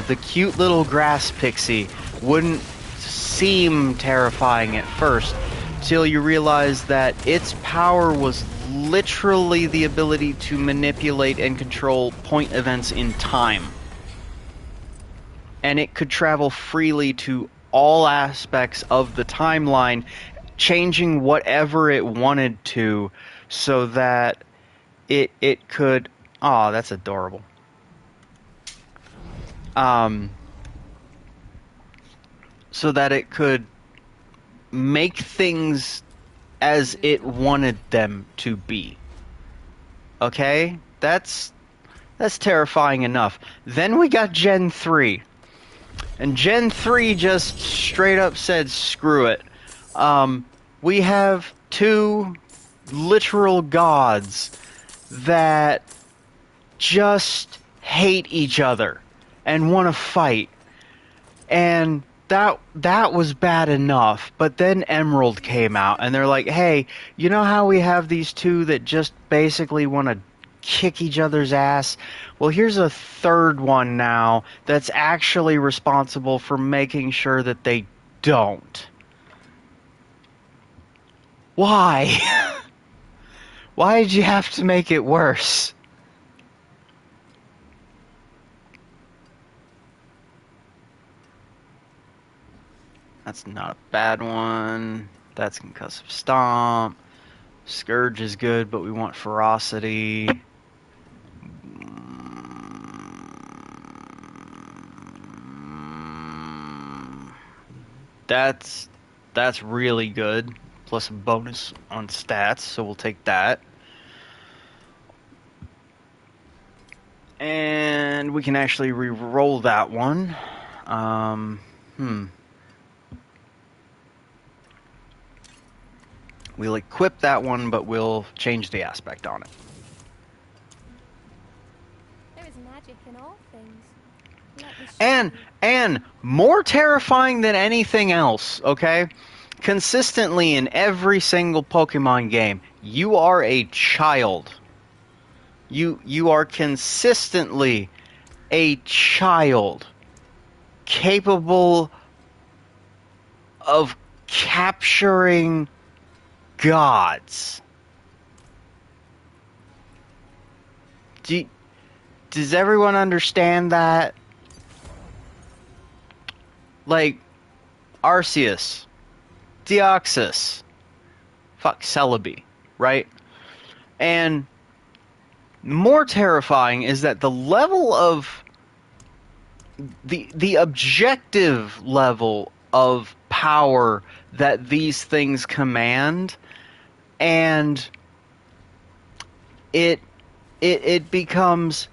the cute little grass pixie wouldn't seem terrifying at first, till you realize that its power was literally the ability to manipulate and control point events in time. And it could travel freely to all aspects of the timeline, changing whatever it wanted to, so that it could... Aw, that's adorable. So that it could make things as it wanted them to be. Okay? That's terrifying enough. Then we got Gen 3. And Gen 3 just straight up said, screw it. We have 2 literal gods that just hate each other and want to fight. And that was bad enough. But then Emerald came out, and they're like, hey, you know how we have these 2 that just basically want to kick each other's ass? Well, here's a 3rd one now that's actually responsible for making sure that they don't. Why? Why did you have to make it worse? That's not a bad one. That's Concussive Stomp. Scourge is good, but we want Ferocity. That's really good. Plus a bonus on stats, so we'll take that. And we can actually re-roll that one. We'll equip that one, but we'll change the aspect on it. There is magic in all things. Let me show you. And more terrifying than anything else, okay? Consistently in every single Pokemon game, you are a child. You are consistently a child capable of capturing gods. Does everyone understand that? Like, Arceus, Deoxys, fuck, Celebi, right? And more terrifying is that the level of the objective level of power that these things command, and it becomes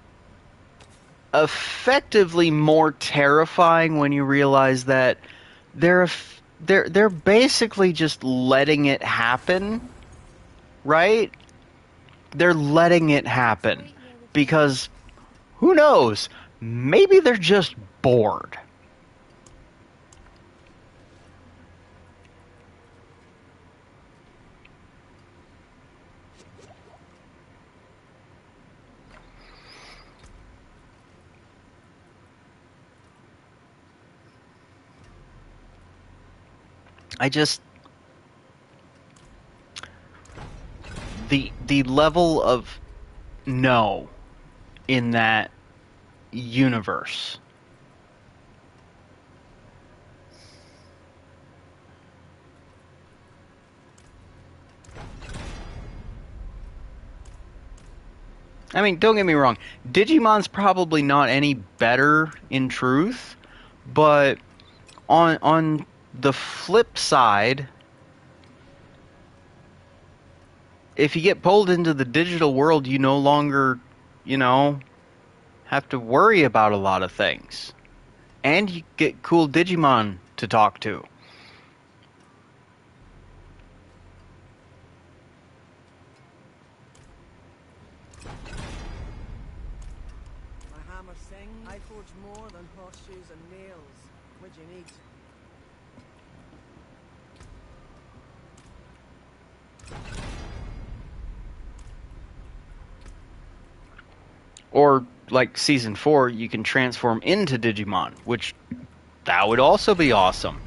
effectively more terrifying when you realize that they're basically just letting it happen, right? They're letting it happen because who knows? Maybe they're just bored. I just the level of no in that universe. I mean, don't get me wrong. Digimon's probably not any better in truth, but on the flip side, if you get pulled into the digital world, you no longer, have to worry about a lot of things. And you get cool Digimon to talk to. My hammer sings. I forge more than horseshoes and nails. What do you need? Or, like Season 4, you can transform into Digimon, which that would also be awesome.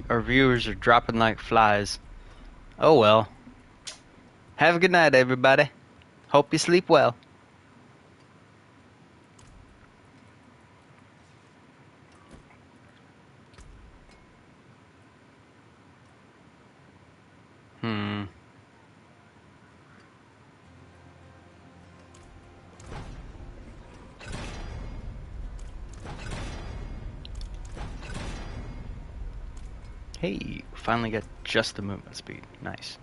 Our viewers are dropping like flies. Oh well. Have a good night, everybody. Hope you sleep well. Hey, finally got just the movement speed. Nice.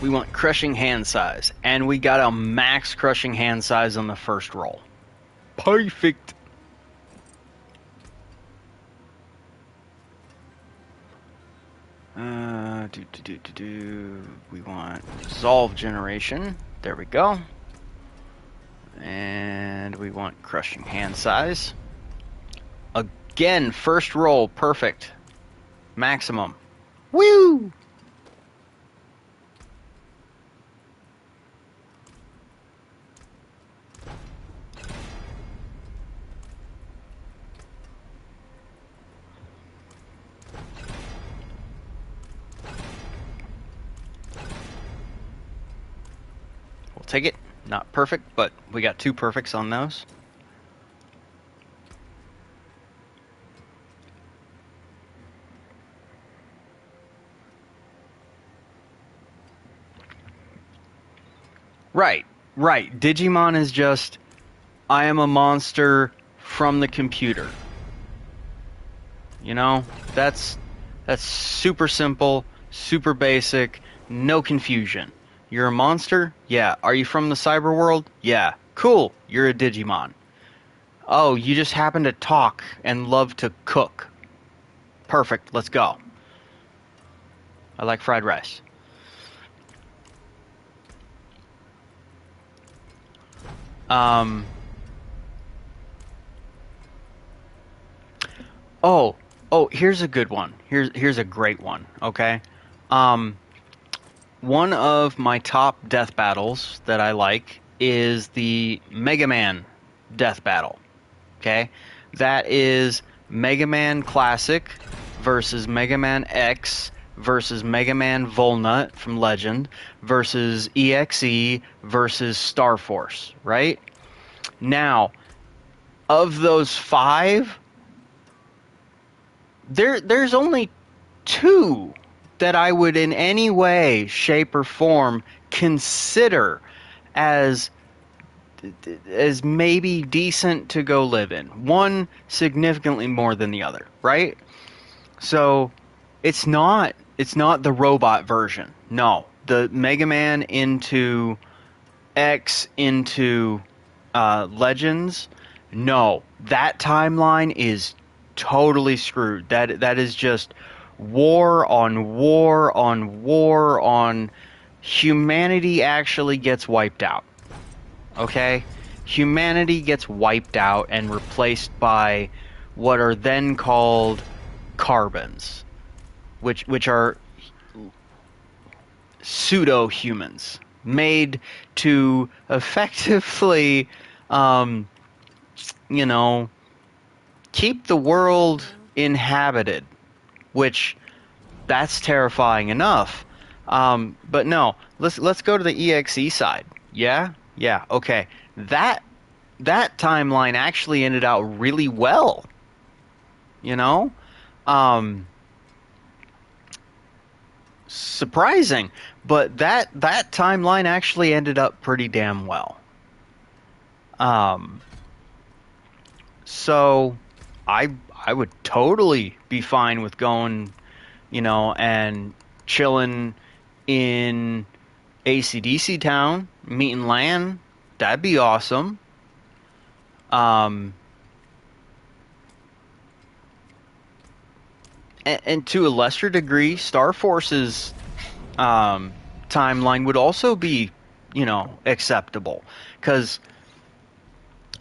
We want crushing hand size, and we got a max crushing hand size on the first roll. Perfect. We want resolve generation. There we go. And we want crushing hand size. Again, first roll, perfect. Maximum. Woo! We'll take it. Not perfect, but we got 2 perfects on those. Right. Digimon is just, I am a monster from the computer. That's super simple, super basic, no confusion. You're a monster? Yeah. Are you from the cyber world? Yeah. Cool. You're a Digimon. Oh, you just happen to talk and love to cook. Perfect. Let's go. I like fried rice. Oh, here's a good one. Here's a great one, okay? One of my top death battles that I like is the Mega Man death battle. Okay? That is Mega Man Classic versus Mega Man X versus Mega Man Volnut from Legend versus EXE versus Star Force, right? Now, of those 5, there's only 2 that I would in any way, shape, or form consider as maybe decent to go live in. One significantly more than the other, right? So it's not it's not the robot version. No, the Mega Man into X into Legends. No, that timeline is totally screwed. That is just war on war on war on humanity actually gets wiped out. Okay? Humanity gets wiped out and replaced by what are then called carbons, which are pseudo-humans made to effectively you know, keep the world inhabited, which that's terrifying enough. But no, let's go to the EXE side. Yeah, yeah, okay. That timeline actually ended out really well. You know, surprising, but that timeline actually ended up pretty damn well. So I would totally be fine with going, and chilling in AC/DC town, meeting Lan. That'd be awesome. And to a lesser degree, Star Force's timeline would also be, acceptable, because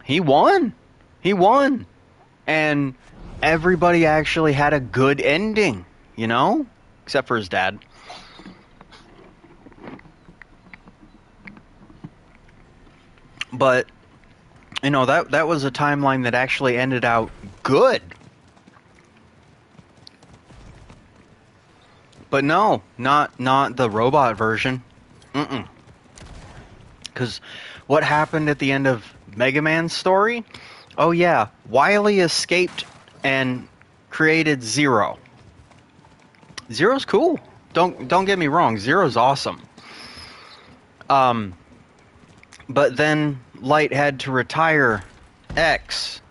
he won. He won. And everybody actually had a good ending, except for his dad. But, that was a timeline that actually ended out good. But no, not the robot version. Because what happened at the end of Mega Man's story? Oh yeah, Wily escaped and created Zero. Zero's cool. Don't get me wrong. Zero's awesome. But then Light had to retire X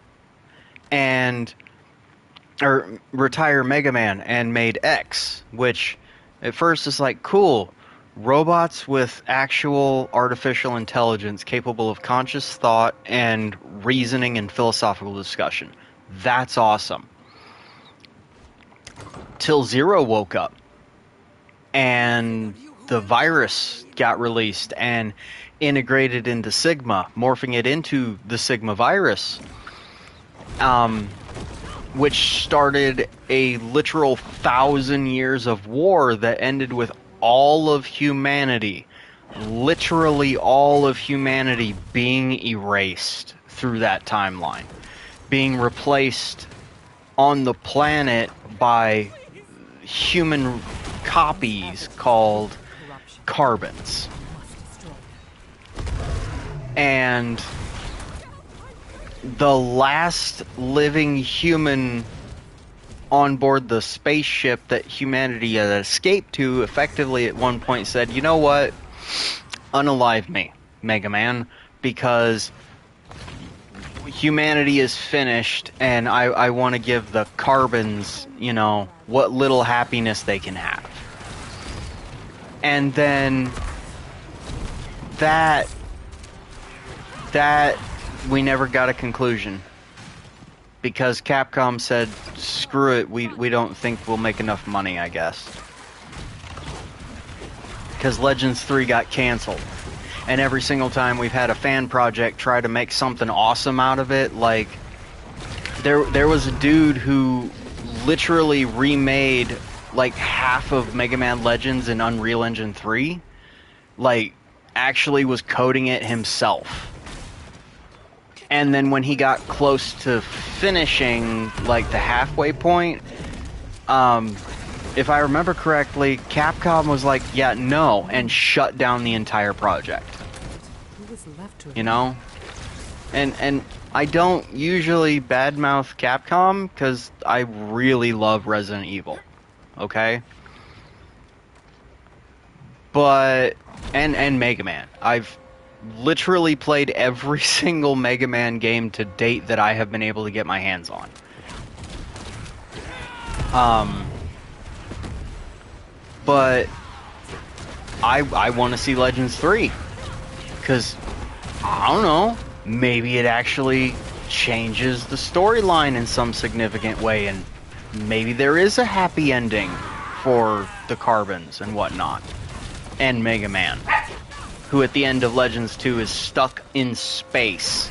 or retire Mega Man and made X, which at first is like, cool, robots with actual artificial intelligence capable of conscious thought and reasoning and philosophical discussion. That's awesome. Till Zero woke up and the virus got released and integrated into Sigma, morphing it into the Sigma virus. Which started a literal 1,000 years of war that ended with all of humanity, literally all of humanity, being erased through that timeline, being replaced on the planet by human copies called carbons. And the last living human on board the spaceship that humanity had escaped to effectively at one point said, you know what? Unalive me, Mega Man, because humanity is finished and I want to give the carbons, what little happiness they can have. And then that we never got a conclusion because Capcom said, screw it, we don't think we'll make enough money, I guess. Because Legends 3 got canceled. And every single time we've had a fan project try to make something awesome out of it, like, there was a dude who literally remade, like, half of Mega Man Legends in Unreal Engine 3. Like, actually was coding it himself. And then when he got close to finishing, like, the halfway point, if I remember correctly, Capcom was like, yeah, no, and shut down the entire project. And I don't usually badmouth Capcom, because I really love Resident Evil, okay? But, and Mega Man. I've literally played every single Mega Man game to date that I have been able to get my hands on. But I want to see Legends 3. Because, I don't know, maybe it actually changes the storyline in some significant way, and maybe there is a happy ending for the Carbons and whatnot. And Mega Man, who at the end of Legends 2 is stuck in space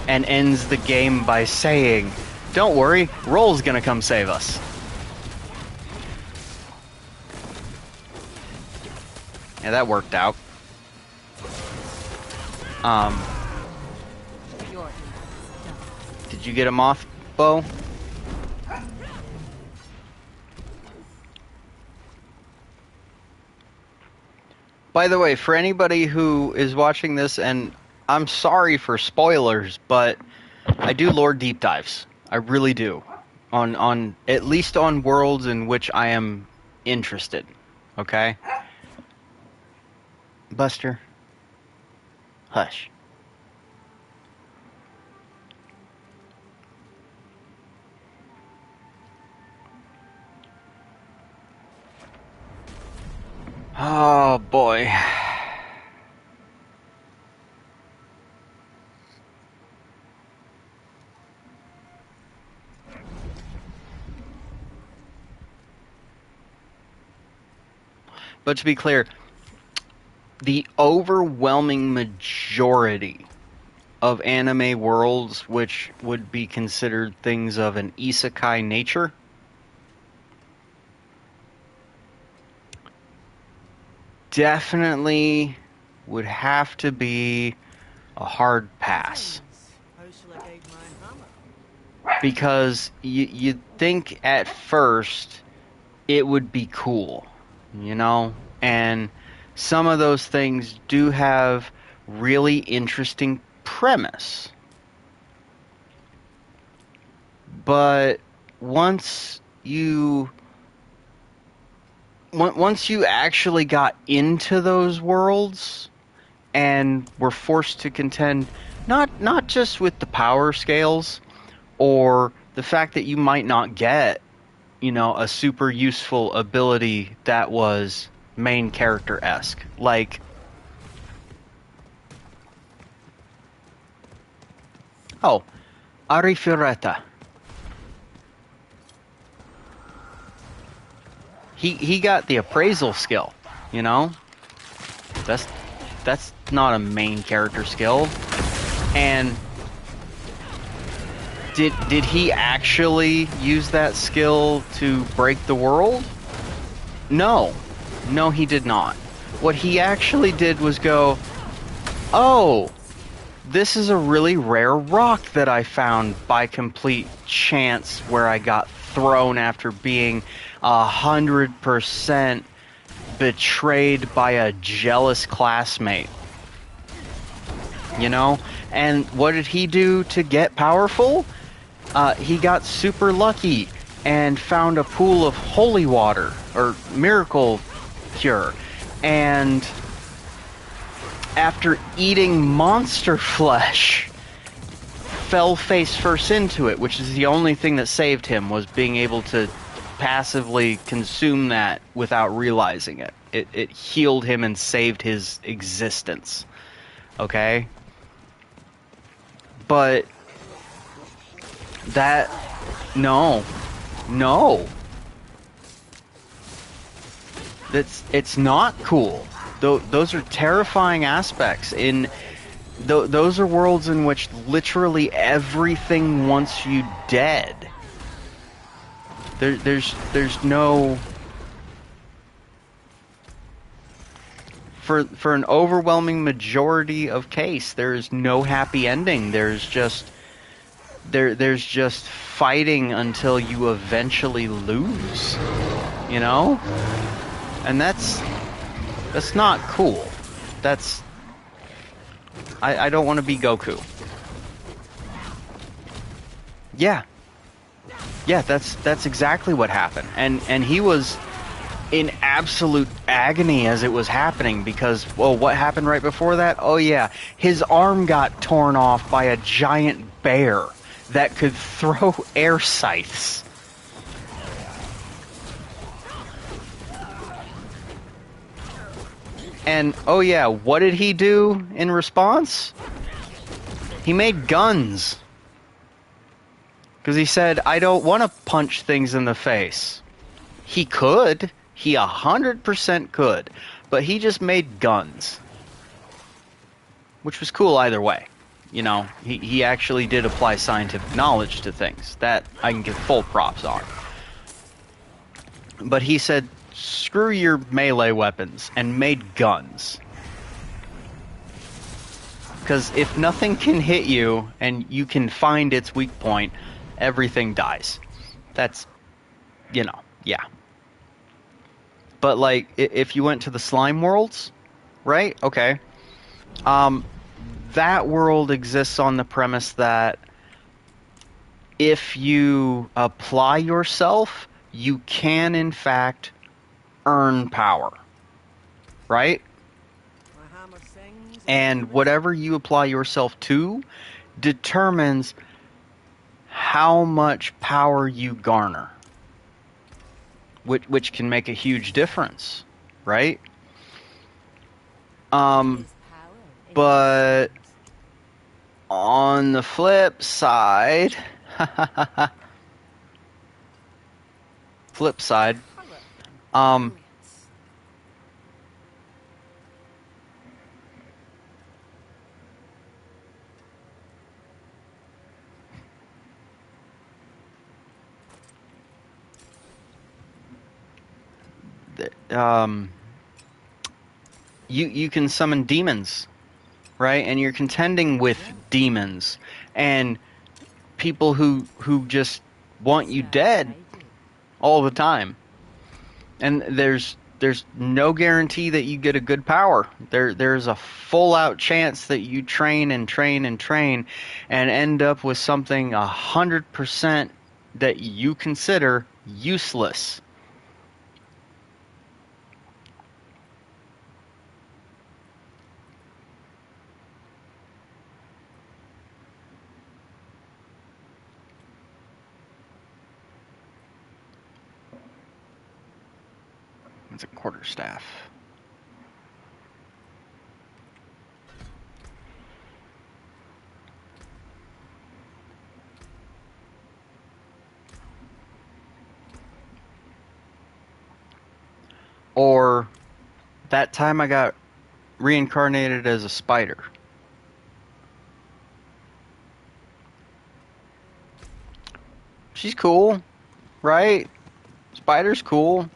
and ends the game by saying, "Don't worry, Roll's gonna come save us." Yeah, that worked out. Did you get a moth bow? By the way, for anybody who is watching this, and I'm sorry for spoilers, but I do lore deep dives. I really do. On at least on worlds in which I am interested. Okay? Buster. Hush. Oh boy. But to be clear, the overwhelming majority of anime worlds which would be considered things of an isekai nature definitely would have to be a hard pass. How shall I guide my hammer? Because you'd think at first it would be cool, you know? And some of those things do have really interesting premise. But once you actually got into those worlds and were forced to contend not just with the power scales or the fact that you might not get, you know, a super useful ability that was main character-esque. Like, oh, Arifureta. He got the appraisal skill, you know? That's not a main character skill. And did he actually use that skill to break the world? No. No, he did not. What he actually did was go, "Oh, this is a really rare rock that I found by complete chance where I got thrown after being 100% betrayed by a jealous classmate." You know? And what did he do to get powerful? He got super lucky and found a pool of holy water, or miracle cure. And after eating monster flesh, fell face first into it, which is the only thing that saved him, was being able to passively consume that without realizing it. It healed him and saved his existence. Okay? But that... No. It's not cool. Those are terrifying aspects. Those are worlds in which literally everything wants you dead. There's no... For an overwhelming majority of case, there is no happy ending. There's just fighting until you eventually lose. You know? And that's not cool. I don't want to be Goku. Yeah, that's exactly what happened. And he was in absolute agony as it was happening because, well, what happened right before that? Oh yeah, his arm got torn off by a giant bear that could throw air scythes. And, oh yeah, what did he do in response? He made guns. Because he said, I don't want to punch things in the face. He could. He 100% could. But he just made guns. Which was cool either way. You know, he actually did apply scientific knowledge to things. That I can give full props on. But he said, screw your melee weapons, and made guns. Because if nothing can hit you, and you can find its weak point, everything dies. That's, you know, yeah. But, like, if you went to the slime worlds, right? Okay. That world exists on the premise that if you apply yourself, you can, in fact, earn power. Right? My hammer sings And whatever you apply yourself to determines how much power you garner. Which can make a huge difference, right? There's power in But these on the flip side, flip side, color um, brilliant. um, you can summon demons, right? And you're contending with demons and people who just want you That's dead what I do. all the time. And there's no guarantee that you get a good power. There's a full out chance that you train and train and train and end up with something 100% that you consider useless. It's a quarterstaff. Or that time I got reincarnated as a spider. She's cool, right? Spider's cool,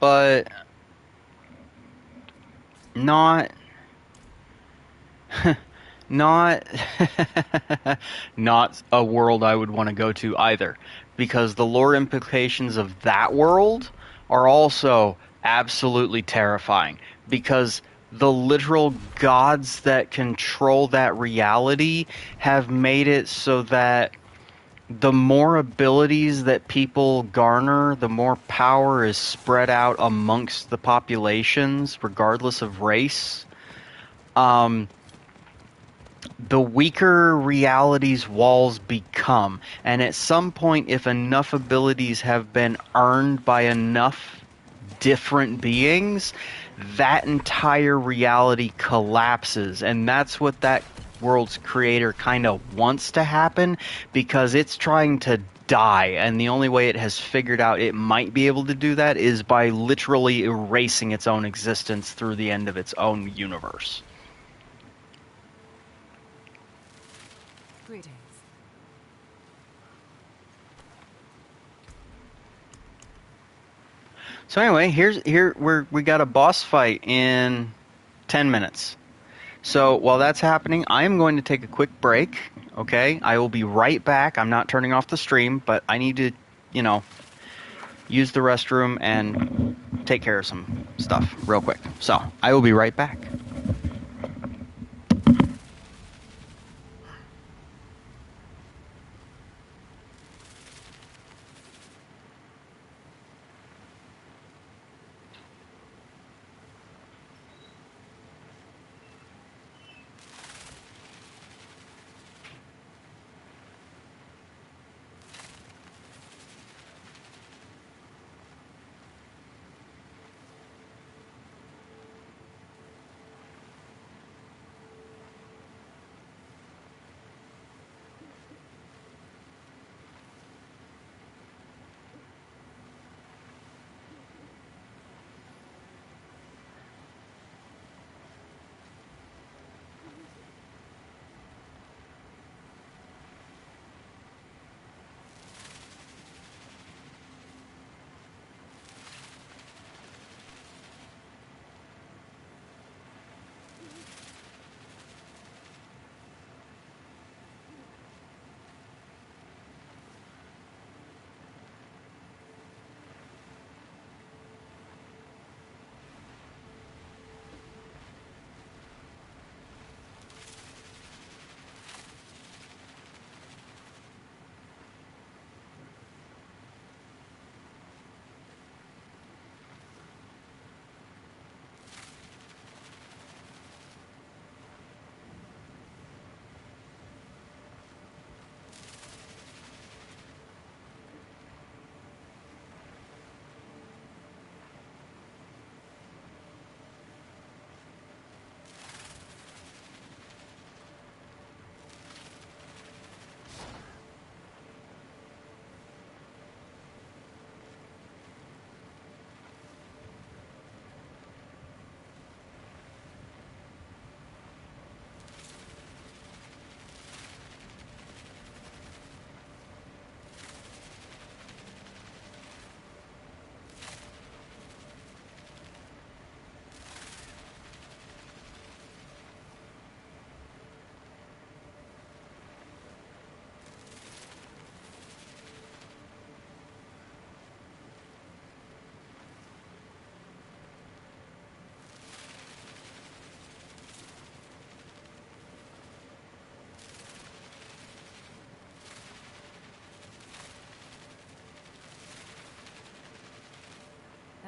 but not not not a world I would want to go to either, because the lore implications of that world are also absolutely terrifying, because the literal gods that control that reality have made it so that the more abilities that people garner, the more power is spread out amongst the populations, regardless of race. The weaker reality's walls become. And at some point, if enough abilities have been earned by enough different beings, that entire reality collapses. And that's what that world's creator kind of wants to happen, because it's trying to die. And the only way it has figured out it might be able to do that is by literally erasing its own existence through the end of its own universe. Greetings. So anyway, here we got a boss fight in 10 minutes. So while that's happening, I am going to take a quick break. Okay, I will be right back. I'm not turning off the stream, but I need to, you know, use the restroom and take care of some stuff real quick. So I will be right back.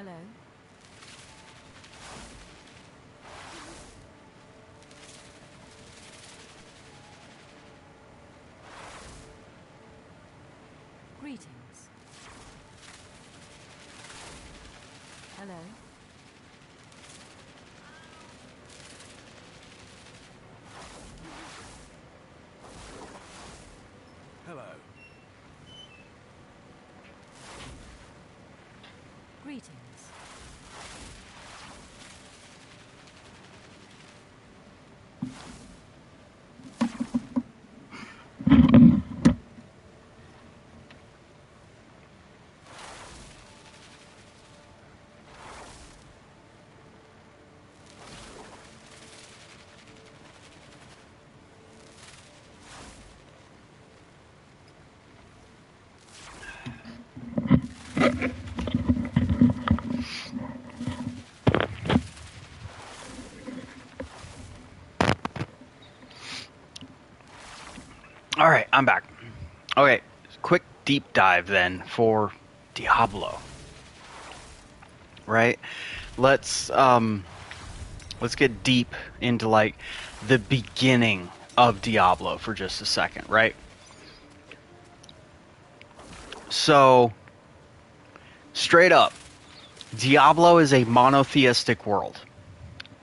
Hello. Greetings. Hello. Hello. Greetings. All right, I'm back. Okay, quick deep dive then for Diablo. Right? Let's get deep into like the beginning of Diablo for just a second, right? So, straight up, Diablo is a monotheistic world.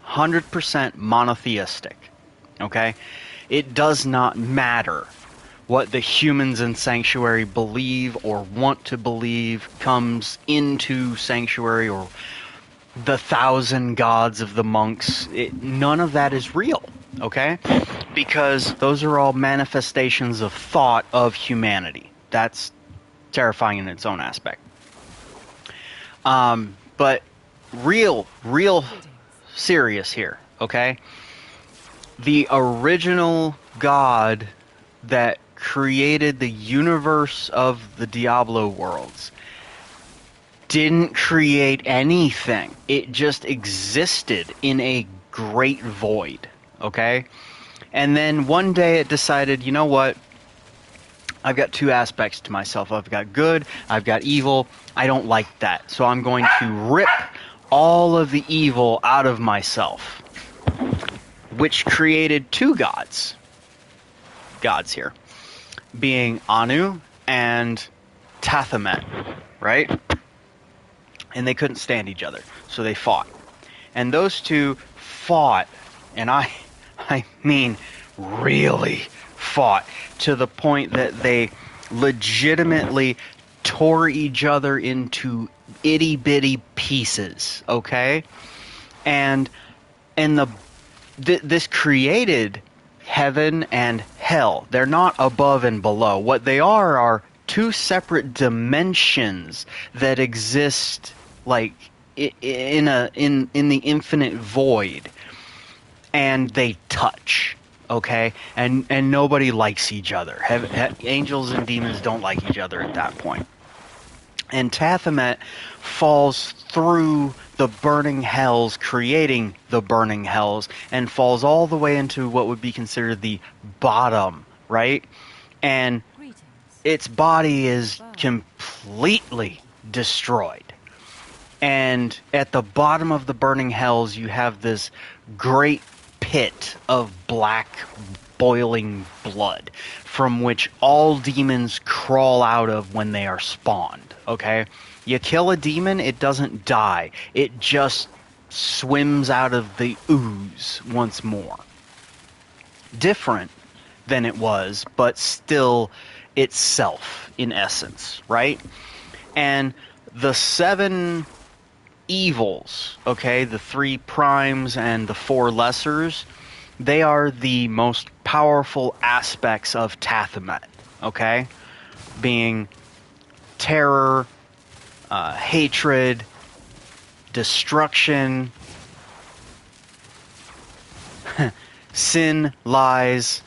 100% monotheistic. Okay? It does not matter what the humans in Sanctuary believe or want to believe comes into Sanctuary, or the 1,000 gods of the monks. None of that is real, okay? Because those are all manifestations of thought of humanity. That's terrifying in its own aspect. But real serious here, okay? The original god that created the universe of the Diablo worlds didn't create anything. It just existed in a great void, okay? And then one day it decided, you know what? I've got two aspects to myself. I've got good, I've got evil. I don't like that. So I'm going to rip all of the evil out of myself, which created two gods. Gods here. Being Anu and Tathamet, right? And they couldn't stand each other, so they fought. And those two fought, and I mean really fought, to the point that they legitimately tore each other into itty bitty pieces, okay? And this created heaven and hell. They're not above and below. What they are two separate dimensions that exist like in the infinite void, and they touch, okay? And nobody likes each other. Angels and demons don't like each other at that point. And Tathamet falls through the burning hells, creating the burning hells, and falls all the way into what would be considered the bottom, right? And its body is completely destroyed. And at the bottom of the burning hells, you have this great pit of black, boiling blood, from which all demons crawl out of when they are spawned, okay? You kill a demon, it doesn't die. It just swims out of the ooze once more. Different than it was, but still itself in essence, right? And the 7 evils, okay, the 3 primes and the 4 lessers, they are the most powerful aspects of Tathamet, okay? Being terror, hatred, destruction, sin, lies.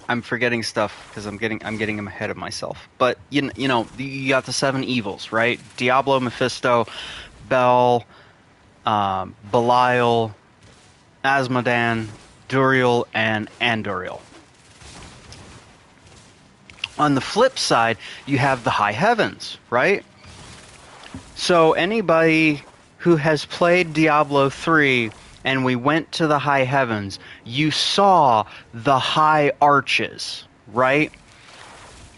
I'm forgetting stuff because I'm getting them ahead of myself. But you know, you got the 7 evils, right? Diablo, Mephisto, Bel, Belial, Asmodan, Duriel, and Anduriel. On the flip side, you have the high heavens, right? So anybody who has played Diablo 3 and we went to the high heavens, you saw the high arches, right?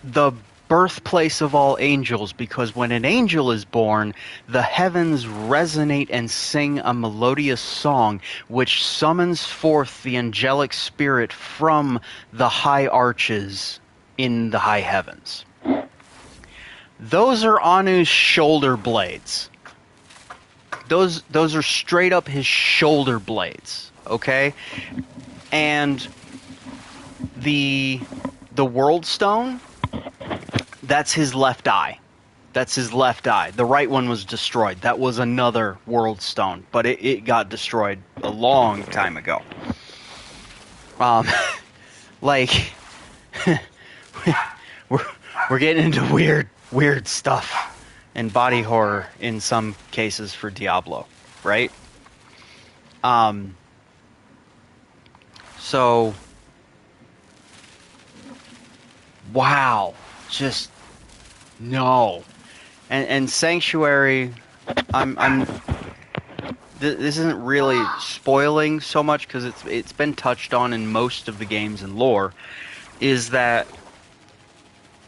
The birthplace of all angels, because when an angel is born, the heavens resonate and sing a melodious song which summons forth the angelic spirit from the high arches in the high heavens. Those are Anu's shoulder blades. Those are straight up his shoulder blades, okay? And the world stone, that's his left eye. That's his left eye. The right one was destroyed. That was another world stone, but it got destroyed a long time ago. Like we're getting into weird stuff and body horror in some cases for Diablo, right? So wow, just no. And Sanctuary, this isn't really spoiling so much because it's been touched on in most of the games and lore, is that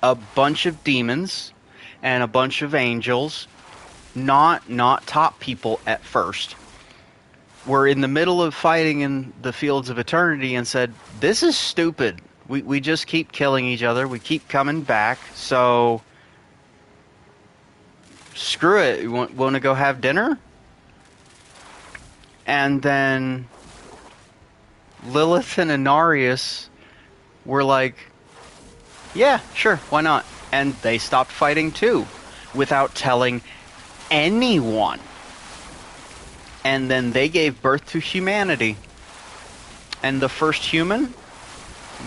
a bunch of demons and a bunch of angels, not top people at first, were in the middle of fighting in the fields of eternity and said, this is stupid. We just keep killing each other. We keep coming back. So screw it. You want to go have dinner? And then Lilith and Inarius were like, yeah, sure, why not? And they stopped fighting too, without telling anyone. And then they gave birth to humanity. And the first human?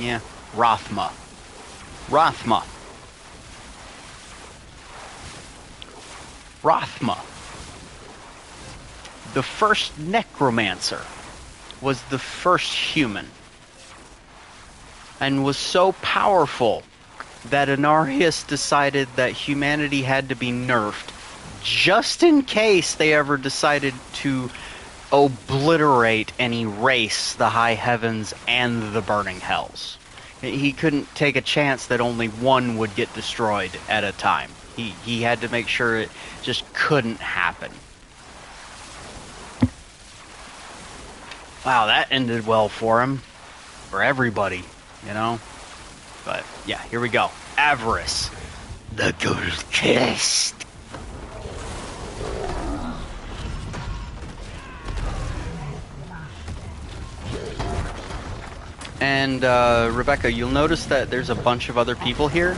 Yeah, Rathma. Rathma. The first necromancer was the first human. And was so powerful that Inarius decided that humanity had to be nerfed just in case they ever decided to obliterate and erase the high heavens and the burning hells. He couldn't take a chance that only one would get destroyed at a time. He had to make sure it just couldn't happen. Wow, that ended well for him. For everybody, you know? But, yeah, here we go. Avarice. The Ghost Kissed. And, Rebecca, you'll notice that there's a bunch of other people here.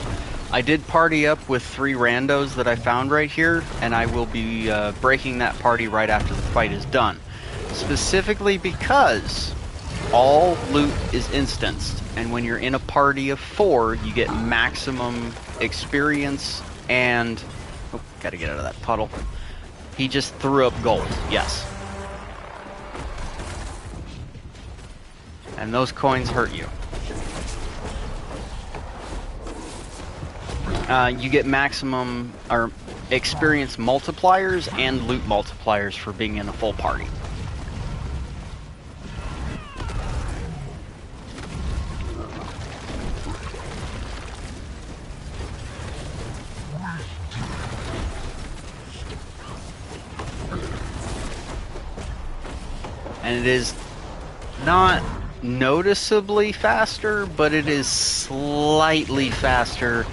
I did party up with 3 randos that I found right here, and I will be breaking that party right after the fight is done. Specifically because all loot is instanced, and when you're in a party of 4, you get maximum experience and... Oh, gotta get out of that puddle. He just threw up gold, yes. And those coins hurt you. You get maximum or experience multipliers and loot multipliers for being in a full party. And it is not noticeably faster, but it is slightly faster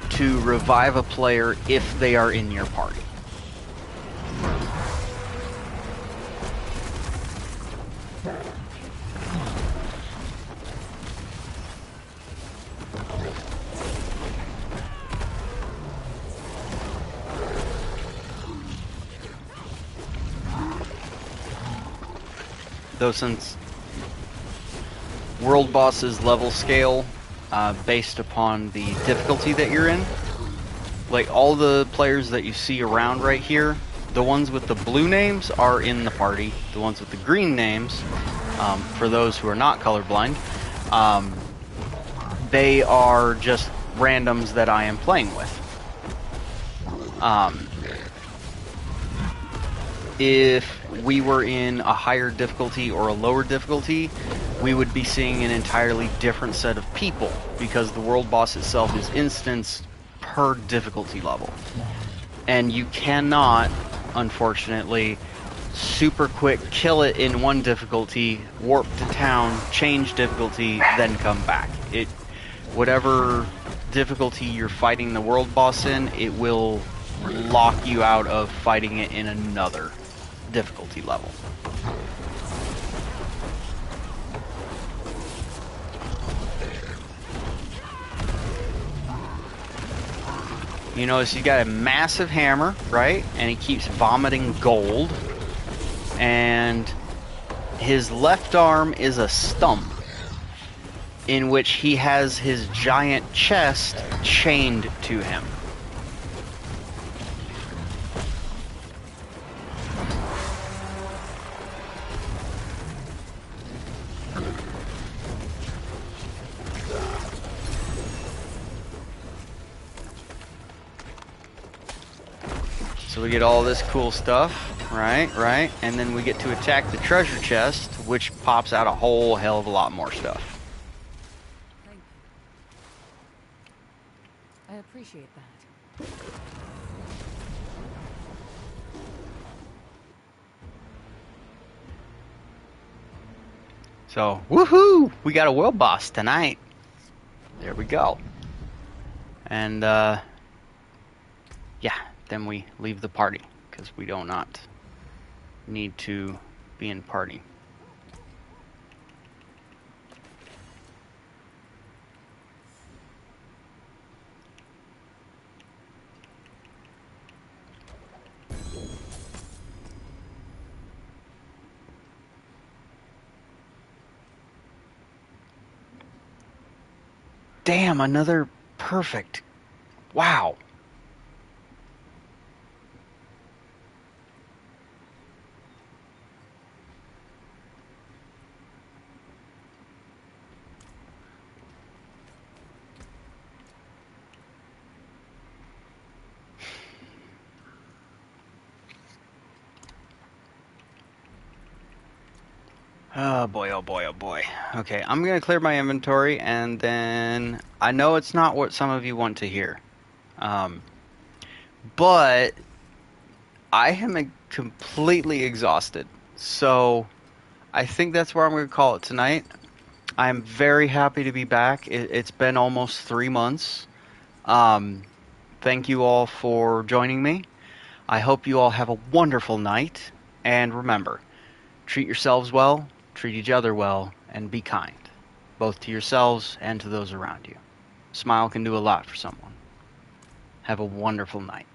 to revive a player if they are in your party. Though since world bosses level scale based upon the difficulty that you're in, like all the players that you see around right here, the ones with the blue names are in the party. The ones with the green names, for those who are not colorblind, they are just randoms that I am playing with. If we were in a higher difficulty or a lower difficulty, we would be seeing an entirely different set of people, because the world boss itself is instanced per difficulty level. And you cannot, unfortunately, super quick kill it in one difficulty, warp to town, change difficulty, then come back. Whatever difficulty you're fighting the world boss in, it will lock you out of fighting it in another difficulty level. You notice he's got a massive hammer, right? And he keeps vomiting gold. And his left arm is a stump in which he has his giant chest chained to him. So we get all this cool stuff, right? And then we get to attack the treasure chest, which pops out a whole hell of a lot more stuff. Thank you. I appreciate that. So, woohoo! We got a world boss tonight. There we go. And, yeah, then we leave the party, because we do not need to be in party. Damn, another perfect. Wow. Oh boy, oh boy, oh boy. Okay, I'm gonna clear my inventory, and then I know it's not what some of you want to hear. But I am completely exhausted. So I think that's where I'm gonna call it tonight. I'm very happy to be back. It's been almost 3 months. Thank you all for joining me. I hope you all have a wonderful night. And remember, treat yourselves well, treat each other well, and be kind, both to yourselves and to those around you. Smile can do a lot for someone. Have a wonderful night.